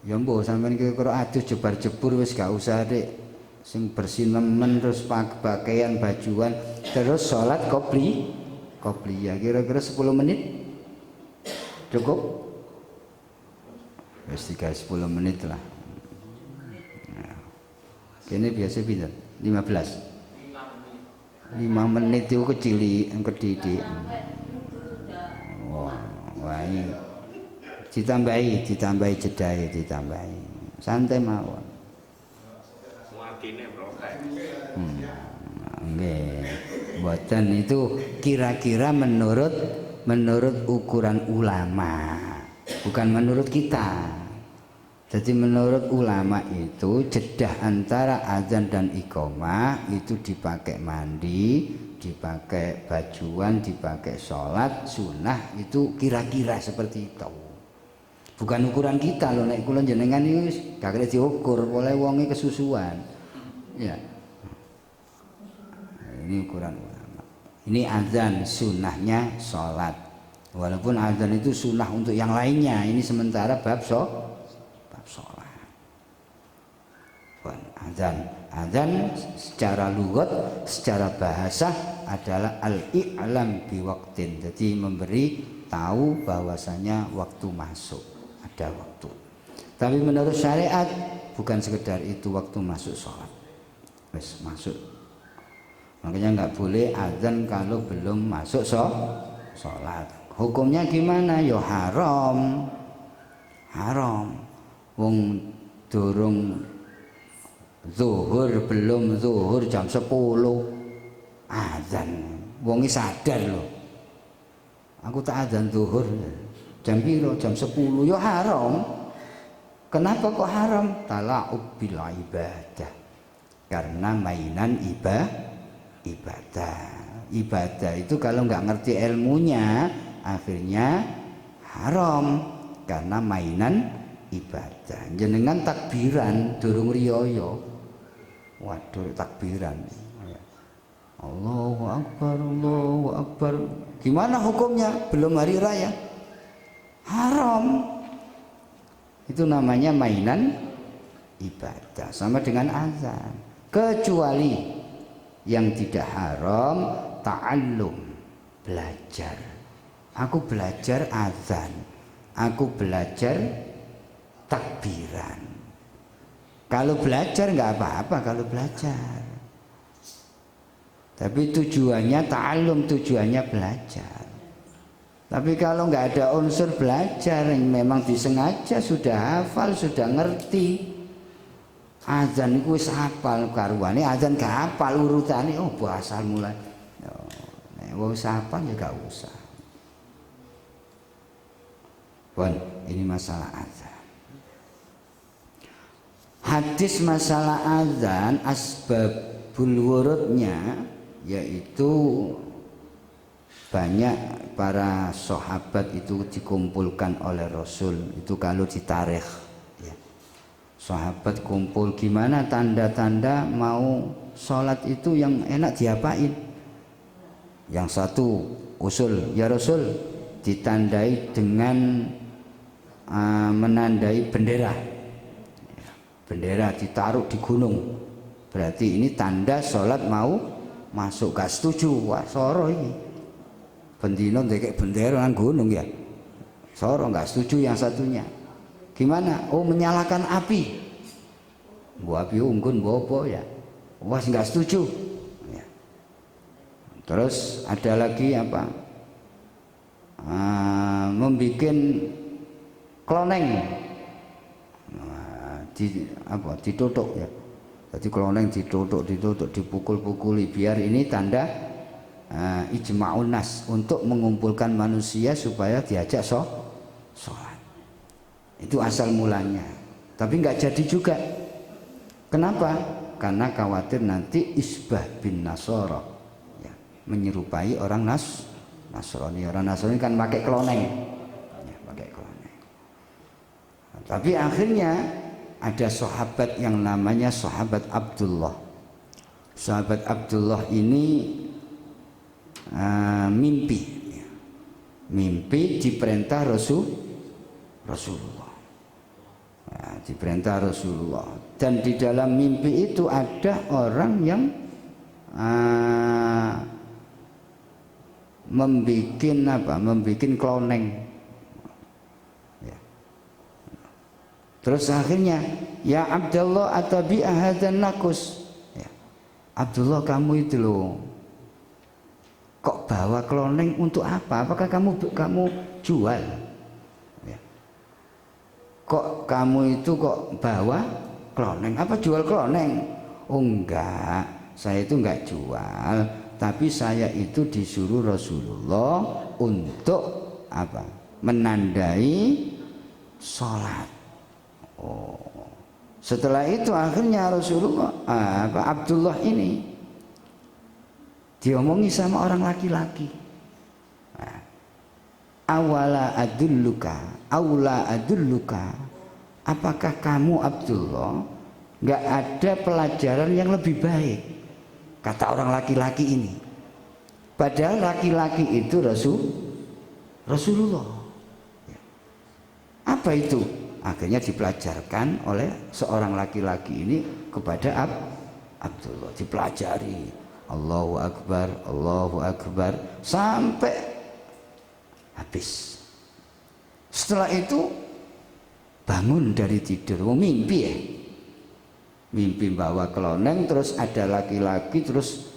Ya mbok sampean ki karo adus jebar-jebur wis gak usah dek. Sing bersih nemen terus pakaian bajuan terus sholat qobliyah kira-kira 10 menit cukup? Wis 10 menit lah. Ini biasa pinter 15 menit itu kecil kedidik. Wah ini ditambahi jedai, ditambahi santai mawon. Nggih Mboten, itu kira-kira menurut ukuran ulama, bukan menurut kita. Jadi menurut ulama itu jedah antara azan dan iqamah itu dipakai mandi, dipakai bajuan, dipakai sholat sunnah, itu kira-kira seperti itu. Bukan ukuran kita loh, nek kula jenengan iki gak kena diukur oleh wonge kesusuan. Ya. Ini ukuran ulama. Ini azan, sunnahnya sholat. Walaupun azan itu sunnah untuk yang lainnya, ini sementara bab sholat. Azan secara lugat, secara bahasa adalah al-i'lam biwaqtin. Jadi memberi tahu bahwasanya waktu masuk, ada waktu. Tapi menurut syariat bukan sekedar itu waktu masuk sholat. Wes masuk. Makanya nggak boleh azan kalau belum masuk sholat. Hukumnya gimana? Yo haram. Wong durung zuhur, belum zuhur jam 10 azan. Wongi sadar loh. Aku tak azan zuhur. Jam piro? Jam 10. Yo haram. Kenapa kok haram? Tala'ub bil ibadah. Karena mainan ibadah itu kalau nggak ngerti ilmunya akhirnya haram karena mainan ibadah. Jenengan takbiran durung riyo, waduh takbiran, Allahu Akbar, gimana hukumnya? Belum hari raya, haram. Itu namanya mainan ibadah, sama dengan azan. Kecuali yang tidak haram ta'allum, belajar. Aku belajar azan, aku belajar takbiran. Kalau belajar nggak apa-apa kalau belajar. Tapi tujuannya ta'allum, tujuannya belajar. Tapi kalau nggak ada unsur belajar, memang disengaja sudah hafal, sudah ngerti. Azan itu wis hafal karuane, azan gak hafal urutane, oh asal mulai. Nek wis hafal ya gak usah. Pun ini masalah azan. Hadis masalah azan asbabul wurudnya yaitu banyak para sahabat itu dikumpulkan oleh Rasul itu kalau di tarikh. Sahabat kumpul, gimana tanda-tanda mau sholat itu yang enak diapain? Yang satu usul, ya Rasul, ditandai dengan menandai bendera. Bendera ditaruh di gunung, berarti ini tanda sholat mau masuk. Gak setuju, wah soro ini bendino ndekek bendera nang gunung ya, soro gak setuju. Yang satunya gimana? Oh menyalakan api, buat api unggun bobo ya, wah nggak setuju. Ya. Terus ada lagi apa? Membikin kloneng, ditutuk ya. Jadi kloneng ditutuk, dipukul-pukuli biar ini tanda ijma'un nas untuk mengumpulkan manusia supaya diajak sholat. Itu asal mulanya, tapi nggak jadi juga. Kenapa? Karena khawatir nanti isbah bin Nasara, ya, menyerupai orang Nasrani. Orang Nasrani kan pakai kloneng, ya, pakai kloneng. Nah, tapi akhirnya ada sahabat yang namanya sahabat Abdullah. Sahabat Abdullah ini mimpi diperintah Rasulullah. Ya, diperintah Rasulullah, dan di dalam mimpi itu ada orang yang membikin kloneng. Ya. Terus akhirnya, ya Abdullah atabi ahadan nakus. Ya. Abdullah, kamu itu loh, kok bawa kloneng untuk apa? Apakah kamu jual? Kok kamu itu kok bawa kloneng? Apa jual kloneng? Oh enggak, saya itu enggak jual, tapi saya itu disuruh Rasulullah untuk apa? Menandai sholat. Oh, setelah itu akhirnya Rasulullah Abdullah ini diomongi sama orang laki-laki. Awala adulluka, apakah kamu Abdullah nggak ada pelajaran yang lebih baik, kata orang laki-laki ini. Padahal laki-laki itu Rasulullah. Apa itu? Akhirnya dipelajarkan oleh seorang laki-laki ini kepada Abdullah, dipelajari Allahu Akbar sampai habis. Setelah itu bangun dari tidur, mimpi ya, mimpi bawa keloneng, terus ada laki-laki terus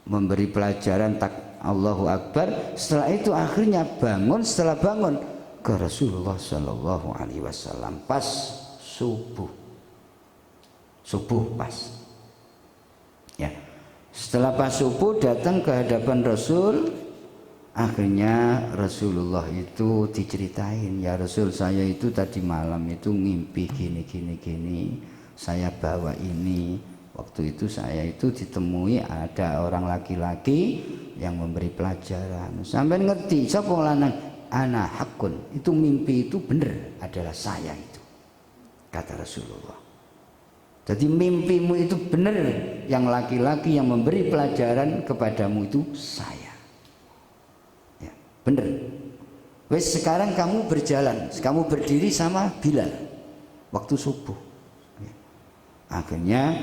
memberi pelajaran Allahu Akbar. Setelah itu akhirnya bangun, setelah bangun ke Rasulullah Shallallahu Alaihi Wasallam pas subuh pas ya. Setelah pas subuh datang ke hadapan Rasul. Akhirnya Rasulullah itu diceritain, ya Rasul, saya itu tadi malam itu ngimpi gini, saya bawa ini. Waktu itu saya itu ditemui ada orang laki-laki yang memberi pelajaran. Sampai ngerti, sapa lanang ana hakun, itu mimpi itu benar, adalah saya itu, kata Rasulullah. Jadi mimpimu itu benar, yang laki-laki yang memberi pelajaran kepadamu itu saya. Bener. Wes sekarang kamu berjalan, kamu berdiri sama Bilal waktu subuh. Akhirnya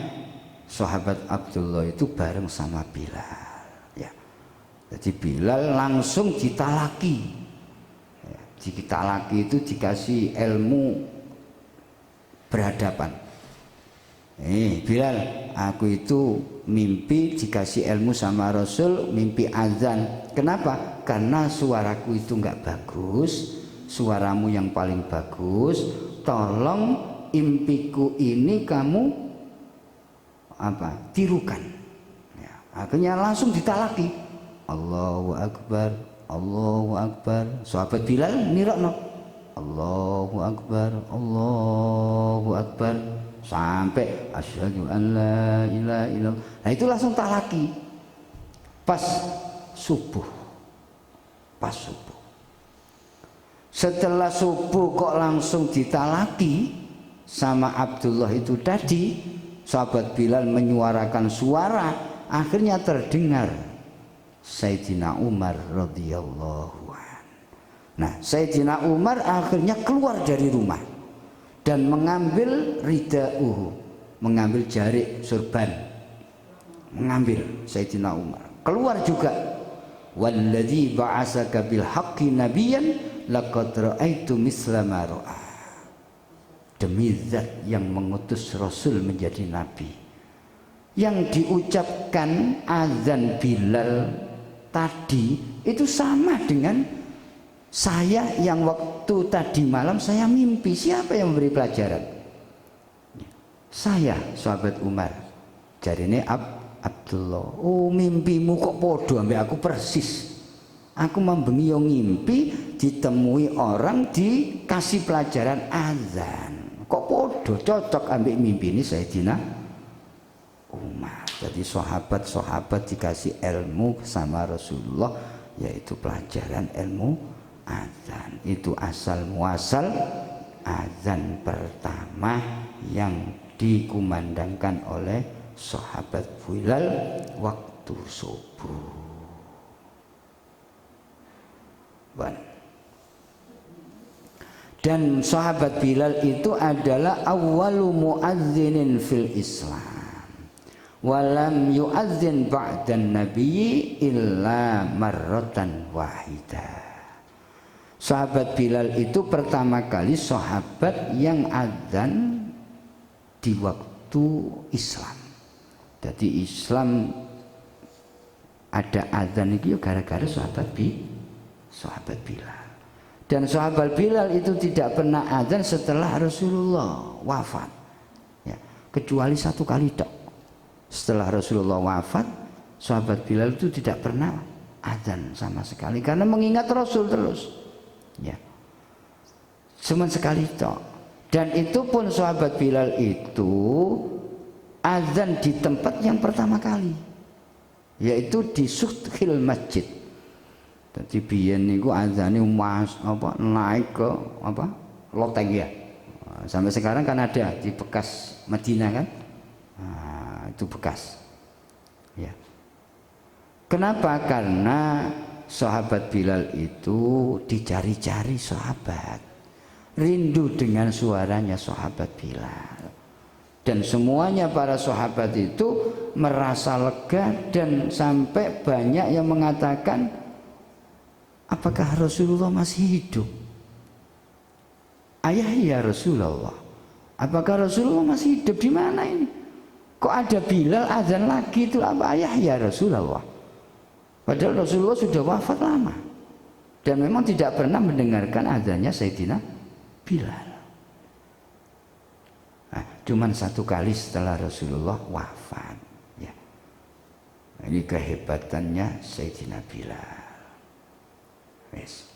sahabat Abdullah itu bareng sama Bilal. Ya. Jadi Bilal langsung ditalaki. Ya. Ditalaki itu dikasih ilmu berhadapan. Bilal, aku itu mimpi dikasih ilmu sama Rasul, mimpi azan. Kenapa? Karena suaraku itu enggak bagus, suaramu yang paling bagus. Tolong impiku ini kamu tirukan. Ya, akhirnya langsung ditalaki. Allahu Akbar, Allahu Akbar. Sahabat Bilal nirokno. Allahu Akbar, Allahu Akbar. Sampai asyhadu an la ilaha illallah. Nah itu langsung talaki pas subuh. Setelah subuh kok langsung ditalaki sama Abdullah itu tadi. Sahabat Bilal menyuarakan suara, akhirnya terdengar Sayyidina Umar radhiyallahu anhu. Nah Sayyidina Umar akhirnya keluar dari rumah dan mengambil rida'uhu, mengambil jarik surban, mengambil Sayyidina Umar. Keluar juga, walladzi ba'asaka bil haqqi nabiyyan laqad ra'aitu misla ma ra'a. Demi zat yang mengutus Rasul menjadi nabi, yang diucapkan azan Bilal tadi itu sama dengan saya yang waktu tadi malam saya mimpi. Siapa yang memberi pelajaran? Saya, sahabat Umar. Jarine Abdullah. Oh, mimpimu kok podo ambek aku persis. Aku membengi yo ngimpi ditemui orang dikasih pelajaran azan. Kok podo cocok ambek mimpi ini Sayyidina Umar. Jadi sahabat-sahabat dikasih ilmu sama Rasulullah, yaitu pelajaran ilmu azan. Itu asal muasal azan pertama yang dikumandangkan oleh sahabat Bilal waktu subuh. Dan sahabat Bilal itu adalah awwalu muadzinin fil Islam. Walam yuadzin ba'dan nabiyyi illa marratan wahidah. Sahabat Bilal itu pertama kali sahabat yang adzan di waktu Islam. Jadi Islam ada adzan itu gara-gara sahabat Bilal. Dan sahabat Bilal itu tidak pernah adzan setelah Rasulullah wafat. Ya, kecuali satu kali tok. Setelah Rasulullah wafat, sahabat Bilal itu tidak pernah adzan sama sekali karena mengingat Rasul terus. Ya. Cuman sekali tok. Dan itu pun sahabat Bilal itu adzan di tempat yang pertama kali, yaitu di suthil masjid. Jadi biyen niku adzane naik ke loteng ya. Sampai sekarang kan ada di bekas Madinah kan. Nah, itu bekas. Ya. Kenapa? Karena sahabat Bilal itu dicari-cari sahabat. Rindu dengan suaranya sahabat Bilal. Dan semuanya para sahabat itu merasa lega dan sampai banyak yang mengatakan, apakah Rasulullah masih hidup? Ayah ya Rasulullah, apakah Rasulullah masih hidup? Di mana ini? Kok ada Bilal azan lagi? Itu apa? Ayah ya Rasulullah. Padahal Rasulullah sudah wafat lama dan memang tidak pernah mendengarkan azannya Sayyidina Bilal. Nah, cuman satu kali setelah Rasulullah wafat. Ya. Ini kehebatannya Sayyidina Bilal. Yes.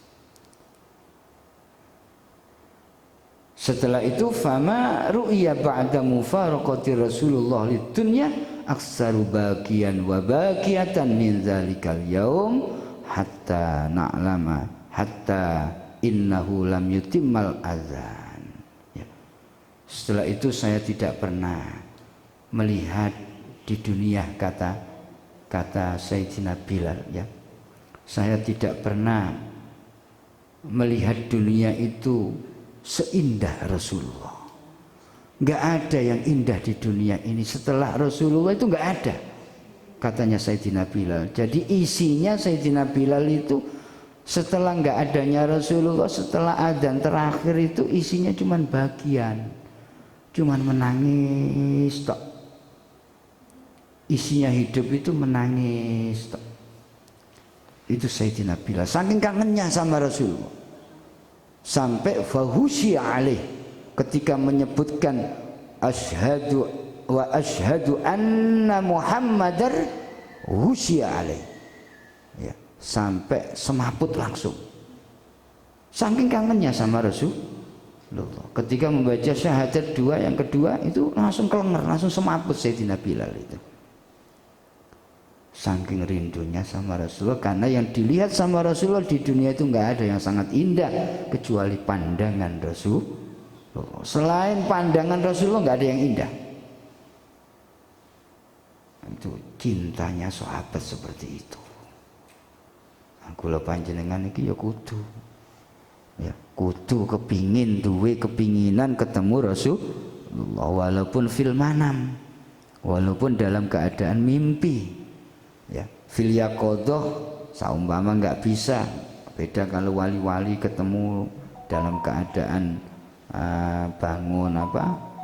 Setelah itu fama ru'ya ba'da mufaraqati Rasulullah lidunya aksaru bagian wa bagiatan min zalikal yaum hatta na'lama hatta innahu lam yutimmal azan. Ya. Setelah itu saya tidak pernah melihat di dunia, kata Sayyidina Bilal, ya. Saya tidak pernah melihat dunia itu seindah Rasulullah. Enggak ada yang indah di dunia ini setelah Rasulullah, itu enggak ada, katanya Sayyidina Bilal. Jadi isinya Sayyidina Bilal itu setelah enggak adanya Rasulullah, setelah adzan terakhir itu isinya cuman bagian, cuman menangis tok. Isinya hidup itu menangis tok. Itu Sayyidina Bilal, saking kangennya sama Rasulullah. Sampai fahusya alaih, ketika menyebutkan asyhadu wa asyhadu anna Muhammadar husya alaih, ya, sampai semaput langsung, saking kangennya sama Rasulullah. Ketika membaca syahadat dua, yang kedua itu langsung kelenger, langsung semaput Sayyidina Bilal itu, saking rindunya sama Rasulullah. Karena yang dilihat sama Rasulullah di dunia itu nggak ada yang sangat indah kecuali pandangan Rasulullah. Selain pandangan Rasulullah nggak ada yang indah. Itu cintanya sahabat seperti itu. Kula panjenengan iki ya kudu, ya kudu kepingin duwe kepinginan ketemu Rasulullah walaupun fil manam, walaupun dalam keadaan mimpi. Ya, fil yaqodoh saumpama nggak bisa. Beda kalau wali-wali ketemu dalam keadaan bangun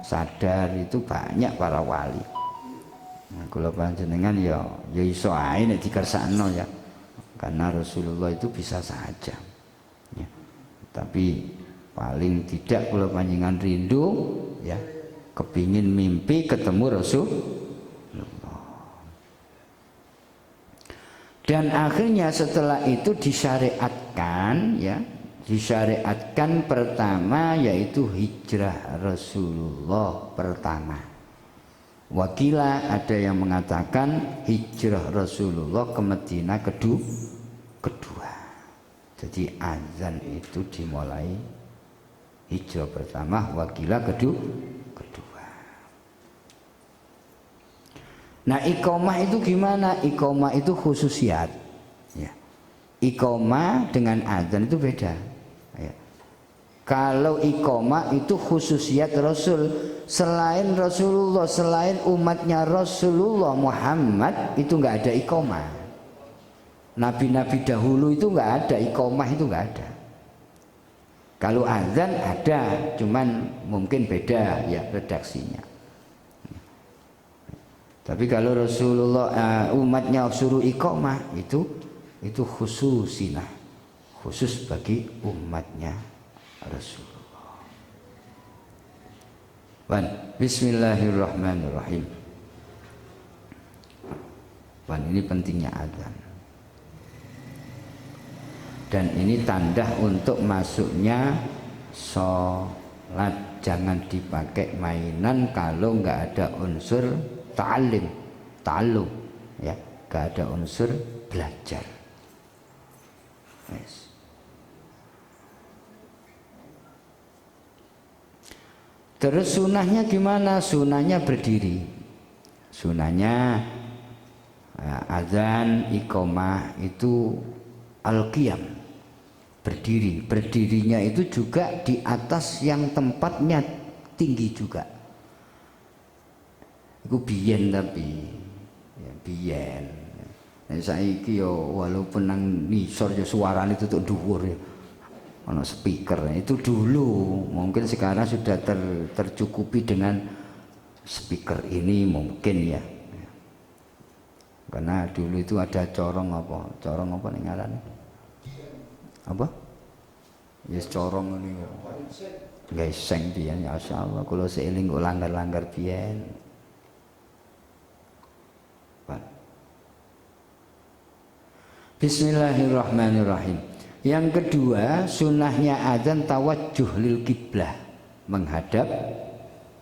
sadar, itu banyak para wali. Nah, kalau panjenengan ya iso ae nek dikersakno ya. Karena Rasulullah itu bisa saja. Ya. Tapi paling tidak kalau panjenengan rindu, ya kepingin mimpi ketemu Rasul. Dan akhirnya setelah itu disyariatkan, ya, disyariatkan pertama yaitu hijrah Rasulullah pertama. Wakilah ada yang mengatakan hijrah Rasulullah ke Madinah kedua. Jadi azan itu dimulai hijrah pertama, wakilah kedua. Nah, iqomah itu gimana? Iqomah itu khususiat, ya. Iqomah dengan azan itu beda, ya. Kalau iqomah itu khususiat Rasul, selain Rasulullah, selain umatnya Rasulullah Muhammad itu nggak ada iqomah. Nabi-nabi dahulu itu nggak ada iqomah, itu nggak ada. Kalau azan ada, cuman mungkin beda ya redaksinya. Tapi kalau Rasulullah umatnya suruh iqomah itu khususinah, khusus bagi umatnya Rasulullah. Bismillahirrahmanirrahim. Dan ini pentingnya azan. Dan ini tanda untuk masuknya sholat. Jangan dipakai mainan kalau nggak ada unsur ta'lim, ta'allum, ya, nggak ada unsur belajar. Yes. Terus sunahnya gimana? Sunahnya berdiri. Sunahnya azan, iqamah itu al-qiyam, berdiri. Berdirinya itu juga di atas yang tempatnya tinggi juga. Itu biyen tapi ya biyen. Nek saiki yo walaupun nang nisor yo suarane tutuk dhuwur ya. Ono speaker itu dulu, mungkin sekarang sudah tercukupi dengan speaker ini mungkin ya. Karena dulu itu ada corong apa ning ngarane? Apa? Yes corong ini. Guys seng pian ya masyaallah kula seeling kok langgar-langgar pian. Bismillahirrahmanirrahim. Yang kedua, sunahnya azan tawajjuh lil kiblah, menghadap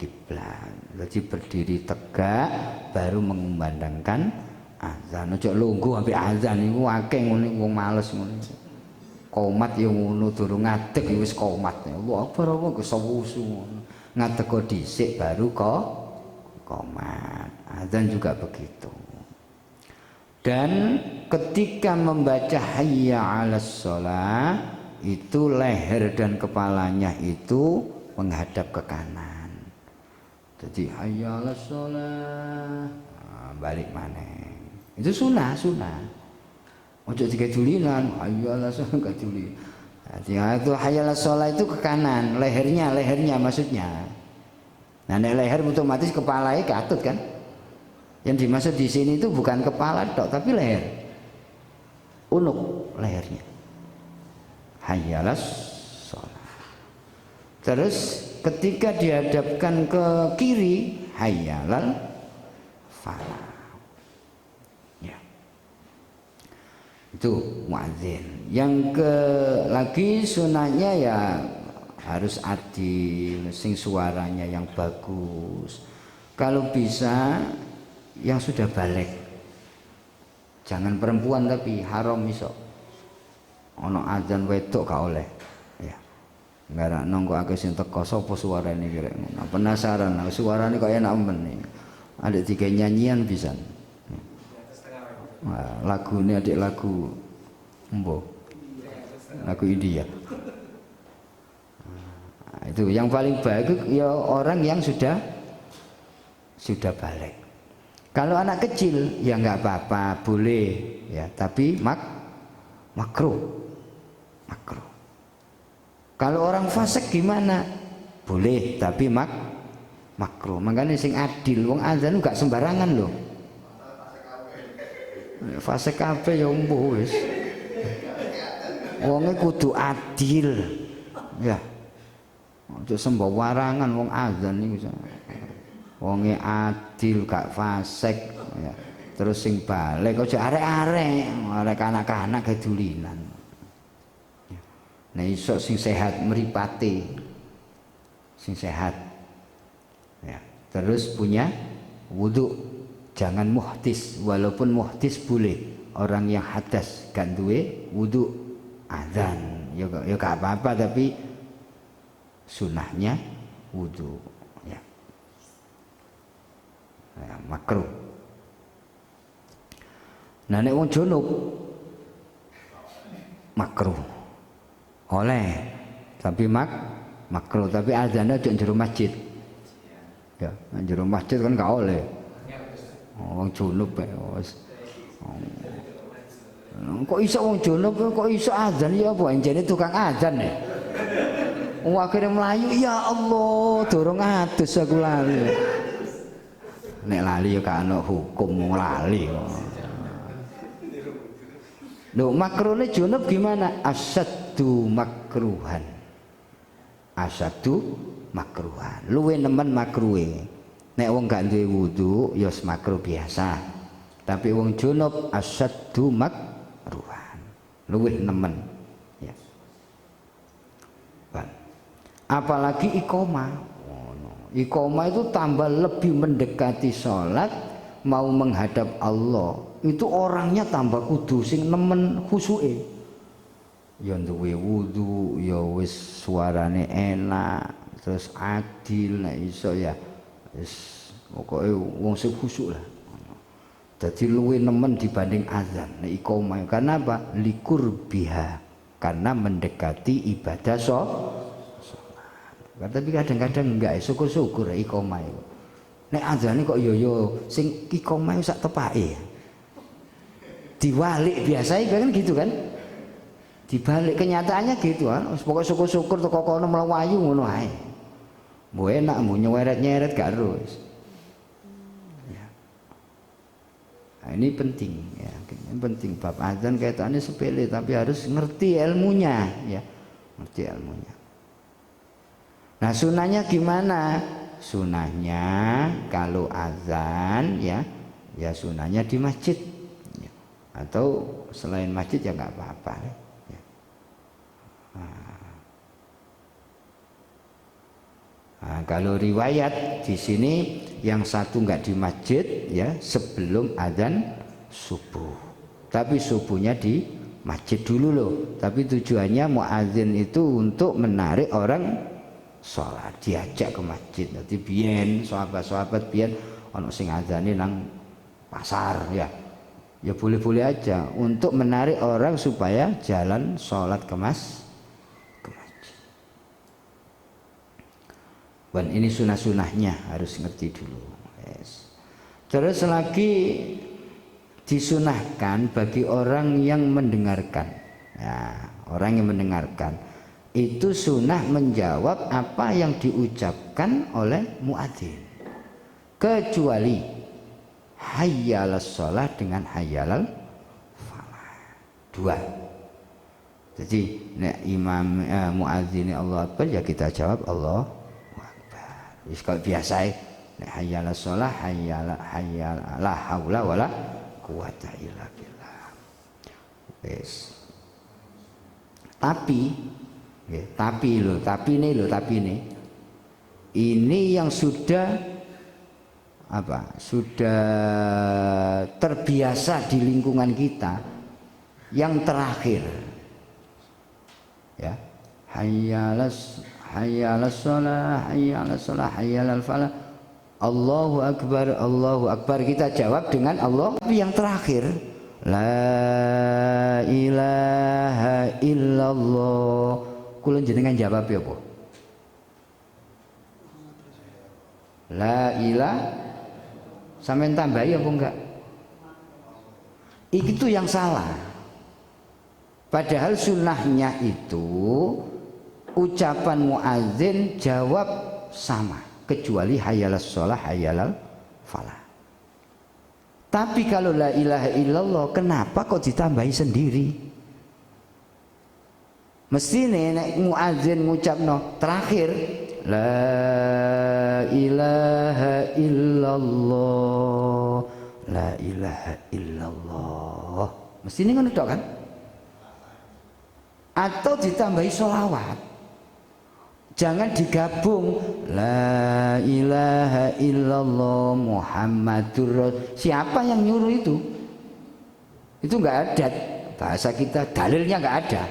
kiblat. Jadi berdiri tegak baru mengumandangkan azan. Ojo lungguh sampai azan niku akeh ngene wong males ngono. Qomat ya ngono durung ngadeg wis qomat. Allah Akbar apa kesawusu ngono. Ngadeg kok dhisik baru kok qomat. Azan juga begitu. Dan ketika membaca hayya 'alas shalah itu leher dan kepalanya itu menghadap ke kanan. Jadi hayya 'alas shalah balik maneh. Itu sunah. Ojo dikedulinan hayya 'alas shalah keduli. Jadi itu hayya 'alas shalah itu ke kanan, lehernya maksudnya. Nah, nek leher otomatis kepalanya katut kan? Yang dimaksud di sini itu bukan kepala tok, tapi leher, unuk lehernya. Hayya 'alas shalah. Terus ketika dihadapkan ke kiri, hayya 'alal falah. Ya. Itu muadzin. Yang lagi sunahnya ya harus adil, sing suaranya yang bagus. Kalau bisa yang sudah balik, jangan perempuan tapi haram iso. Ono azan wedok gak oleh. Ya. Nggak nongko akeh sing teko sapa suarane kira ngono. Penasaran, suarane kok enak men. Ada 3 nyanyian bisa. Nah, lagune adik lagu embo. Lagu India. Nah, itu yang paling baik ya orang yang sudah balik. Kalau anak kecil ya nggak apa-apa, boleh ya, tapi makruh. Kalau orang fasik gimana? Boleh, tapi makruh. Makanya sing adil, wong azan nggak sembarangan loh. Fasik kabeh ya mbuh wis. Wonge kudu adil. Ya. Aja sembarangan wong azan niku. Wonge adil gak fasik ya. Terus sing balik aja arek anak-anak kedulinan. Nah iso sing sehat mripate. Sing sehat. Ya. Terus punya wudu, jangan muhdis, walaupun muhdis boleh. Orang yang hadas gak duwe wudu azan ya gak apa-apa tapi sunahnya wudu. Ya, makruh. Nah nek wong junub makruh. Oleh tapi makruh, tapi azannya di jero masjid. Ya, jero masjid kan gak oleh. Wong junub wis. Kok iso wong junub kok iso azan ya apa enjene tukang azan ya. Wong akhire mlayu ya Allah, durung adus aku lali. Nek lali ya gak ana hukum lali kok. Lho makruhne junub gimana? Asyaddu makruhan. Luwe nemen makruhe. Nek wong gak duwe wudu ya makruh biasa. Tapi wong junub asyaddu makruhan, luwih nemen ya. Apalagi iqomah. Iqomah itu tambah lebih mendekati sholat, mau menghadap Allah. Itu orangnya tambah kudu sing nemen khusuke. Ya duwe wudu, ya wis suarane enak, terus adil, nek iso ya wis pokoke wong sing khusuk lah. Jadi luwih nemen dibanding azan nek iqomah. Karena apa? Likurbiha, karena mendekati ibadah tapi kadang-kadang enggak, syukur-syukur iqomah itu. Nek azane kok yo sing iqomah sak tepake. Diwalik biasa kan gitu kan? Dibalik kenyataannya gitu kan. Pokoknya syukur-syukur teko kono mlayu ngono ae. Mbok enak mbok nyeret-nyeret gak terus. Ya. Nah, ini penting ya. Ini penting bab azan kaitannya sepele tapi harus ngerti ilmunya ya. Ngerti ilmunya. Nah, sunahnya gimana? Sunahnya kalau azan ya sunahnya di masjid ya. Atau selain masjid ya nggak apa-apa ya. Nah, kalau riwayat di sini yang satu nggak di masjid ya sebelum azan subuh, tapi subuhnya di masjid dulu loh. Tapi tujuannya muadzin itu untuk menarik orang sholat, diajak ke masjid. Nanti biyen sahabat-sahabat biyen ono sing azane nang pasar ya boleh-boleh aja untuk menarik orang supaya jalan sholat ke masjid. Dan ini sunah-sunahnya harus ngerti dulu. Yes. Terus lagi disunahkan bagi orang yang mendengarkan. Nah, orang yang mendengarkan itu sunnah menjawab apa yang diucapkan oleh muadzin, kecuali hayyalas shalah dengan hayyalal falah. Dua. Jadi nek imam muadzin Allah Akbar ya kita jawab Allah Akbar. Wis kalau biasa nek hayyalas shalah hayyala la haula wala quwata illa billah. Wis. Tapi ini yang sudah terbiasa di lingkungan kita yang terakhir ya hayyalas shalah hayyalal falah Allahu akbar kita jawab dengan Allah. Tapi yang terakhir la ilaha illallah kula jenengan jawab ya apa? La ilaha sampean tambahi apa enggak? Itu yang salah. Padahal sunnahnya itu ucapan muadzin jawab sama kecuali hayyalas shalah hayyalal falah. Tapi kalau la ilaha illallah kenapa kok ditambahi sendiri? Mesti nek muadzin ngucapno terakhir la ilaha illallah la ilaha illallah. Mesti ini ngono tok kan? Atau ditambahi sholawat. Jangan digabung la ilaha illallah Muhammadur Rasul. Siapa yang nyuruh itu? Itu enggak ada bahasa kita, dalilnya enggak ada.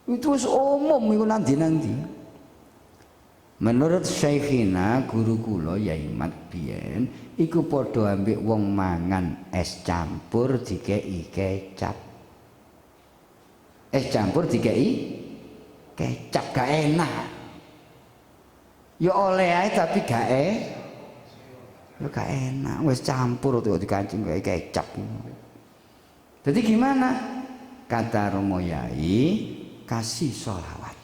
Itu umum itu nanti. Menurut Syekhina guru kula Yai Mat biyen iku padha ambek wong mangan es campur dikei kecap. Es campur dikei kecap gak enak. Ya oleh ae tapi gak enak. Wis campur tuh dikancing kayak kecap. Jadi gimana? Kata Romo Yai kasih sholawat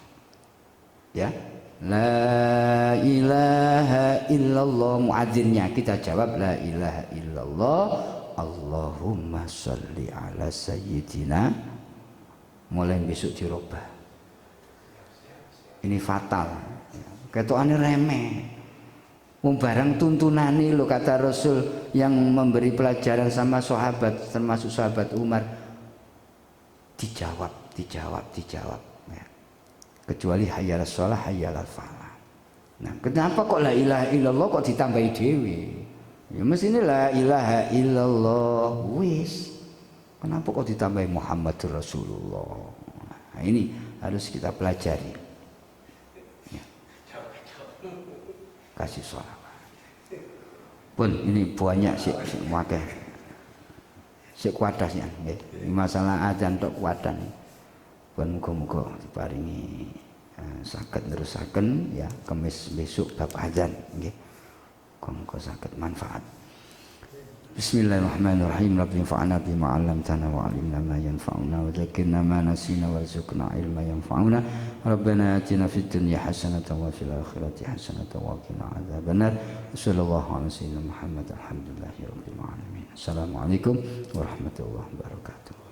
ya la ilaha illallah muadzinnya kita jawab la ilaha illallah Allahumma sholli ala sayyidina. Mulai besok dirubah ini fatal ketokane remeh Barang tuntunane lo kata Rasul yang memberi pelajaran sama sahabat termasuk sahabat Umar dijawab ya. Kecuali hayyal shalah hayyal falah. Nah, kenapa kok la ilaha illallah kok ditambahi dewe? Ya mestine la ilaha illallah wis. Kenapa kok ditambahi Muhammadur Rasulullah? Nah, ini harus kita pelajari. Ya. Kasih sholawat. Pun ini banyak sih makai. Sik kuadas ya, nggih. Masalah azan tok kuatan. Pun muga-muga diparingi saged nerusaken ya Kamis besok bab azan nggih. Muga saged manfaat. Bismillahirrahmanirrahim. Rabbi fa'na bima 'allamtana wa 'allimna ma yanfa'una wa dzakkirna ma nasina warzuqna ilma yanfa'una. Rabbana atina fid dunya hasanatan wa fil akhirati hasanatan wa qina adzabannar. Sallallahu alaihi wasallam Muhammad alhamdulillahi rabbil alamin. Assalamualaikum warahmatullahi wabarakatuh.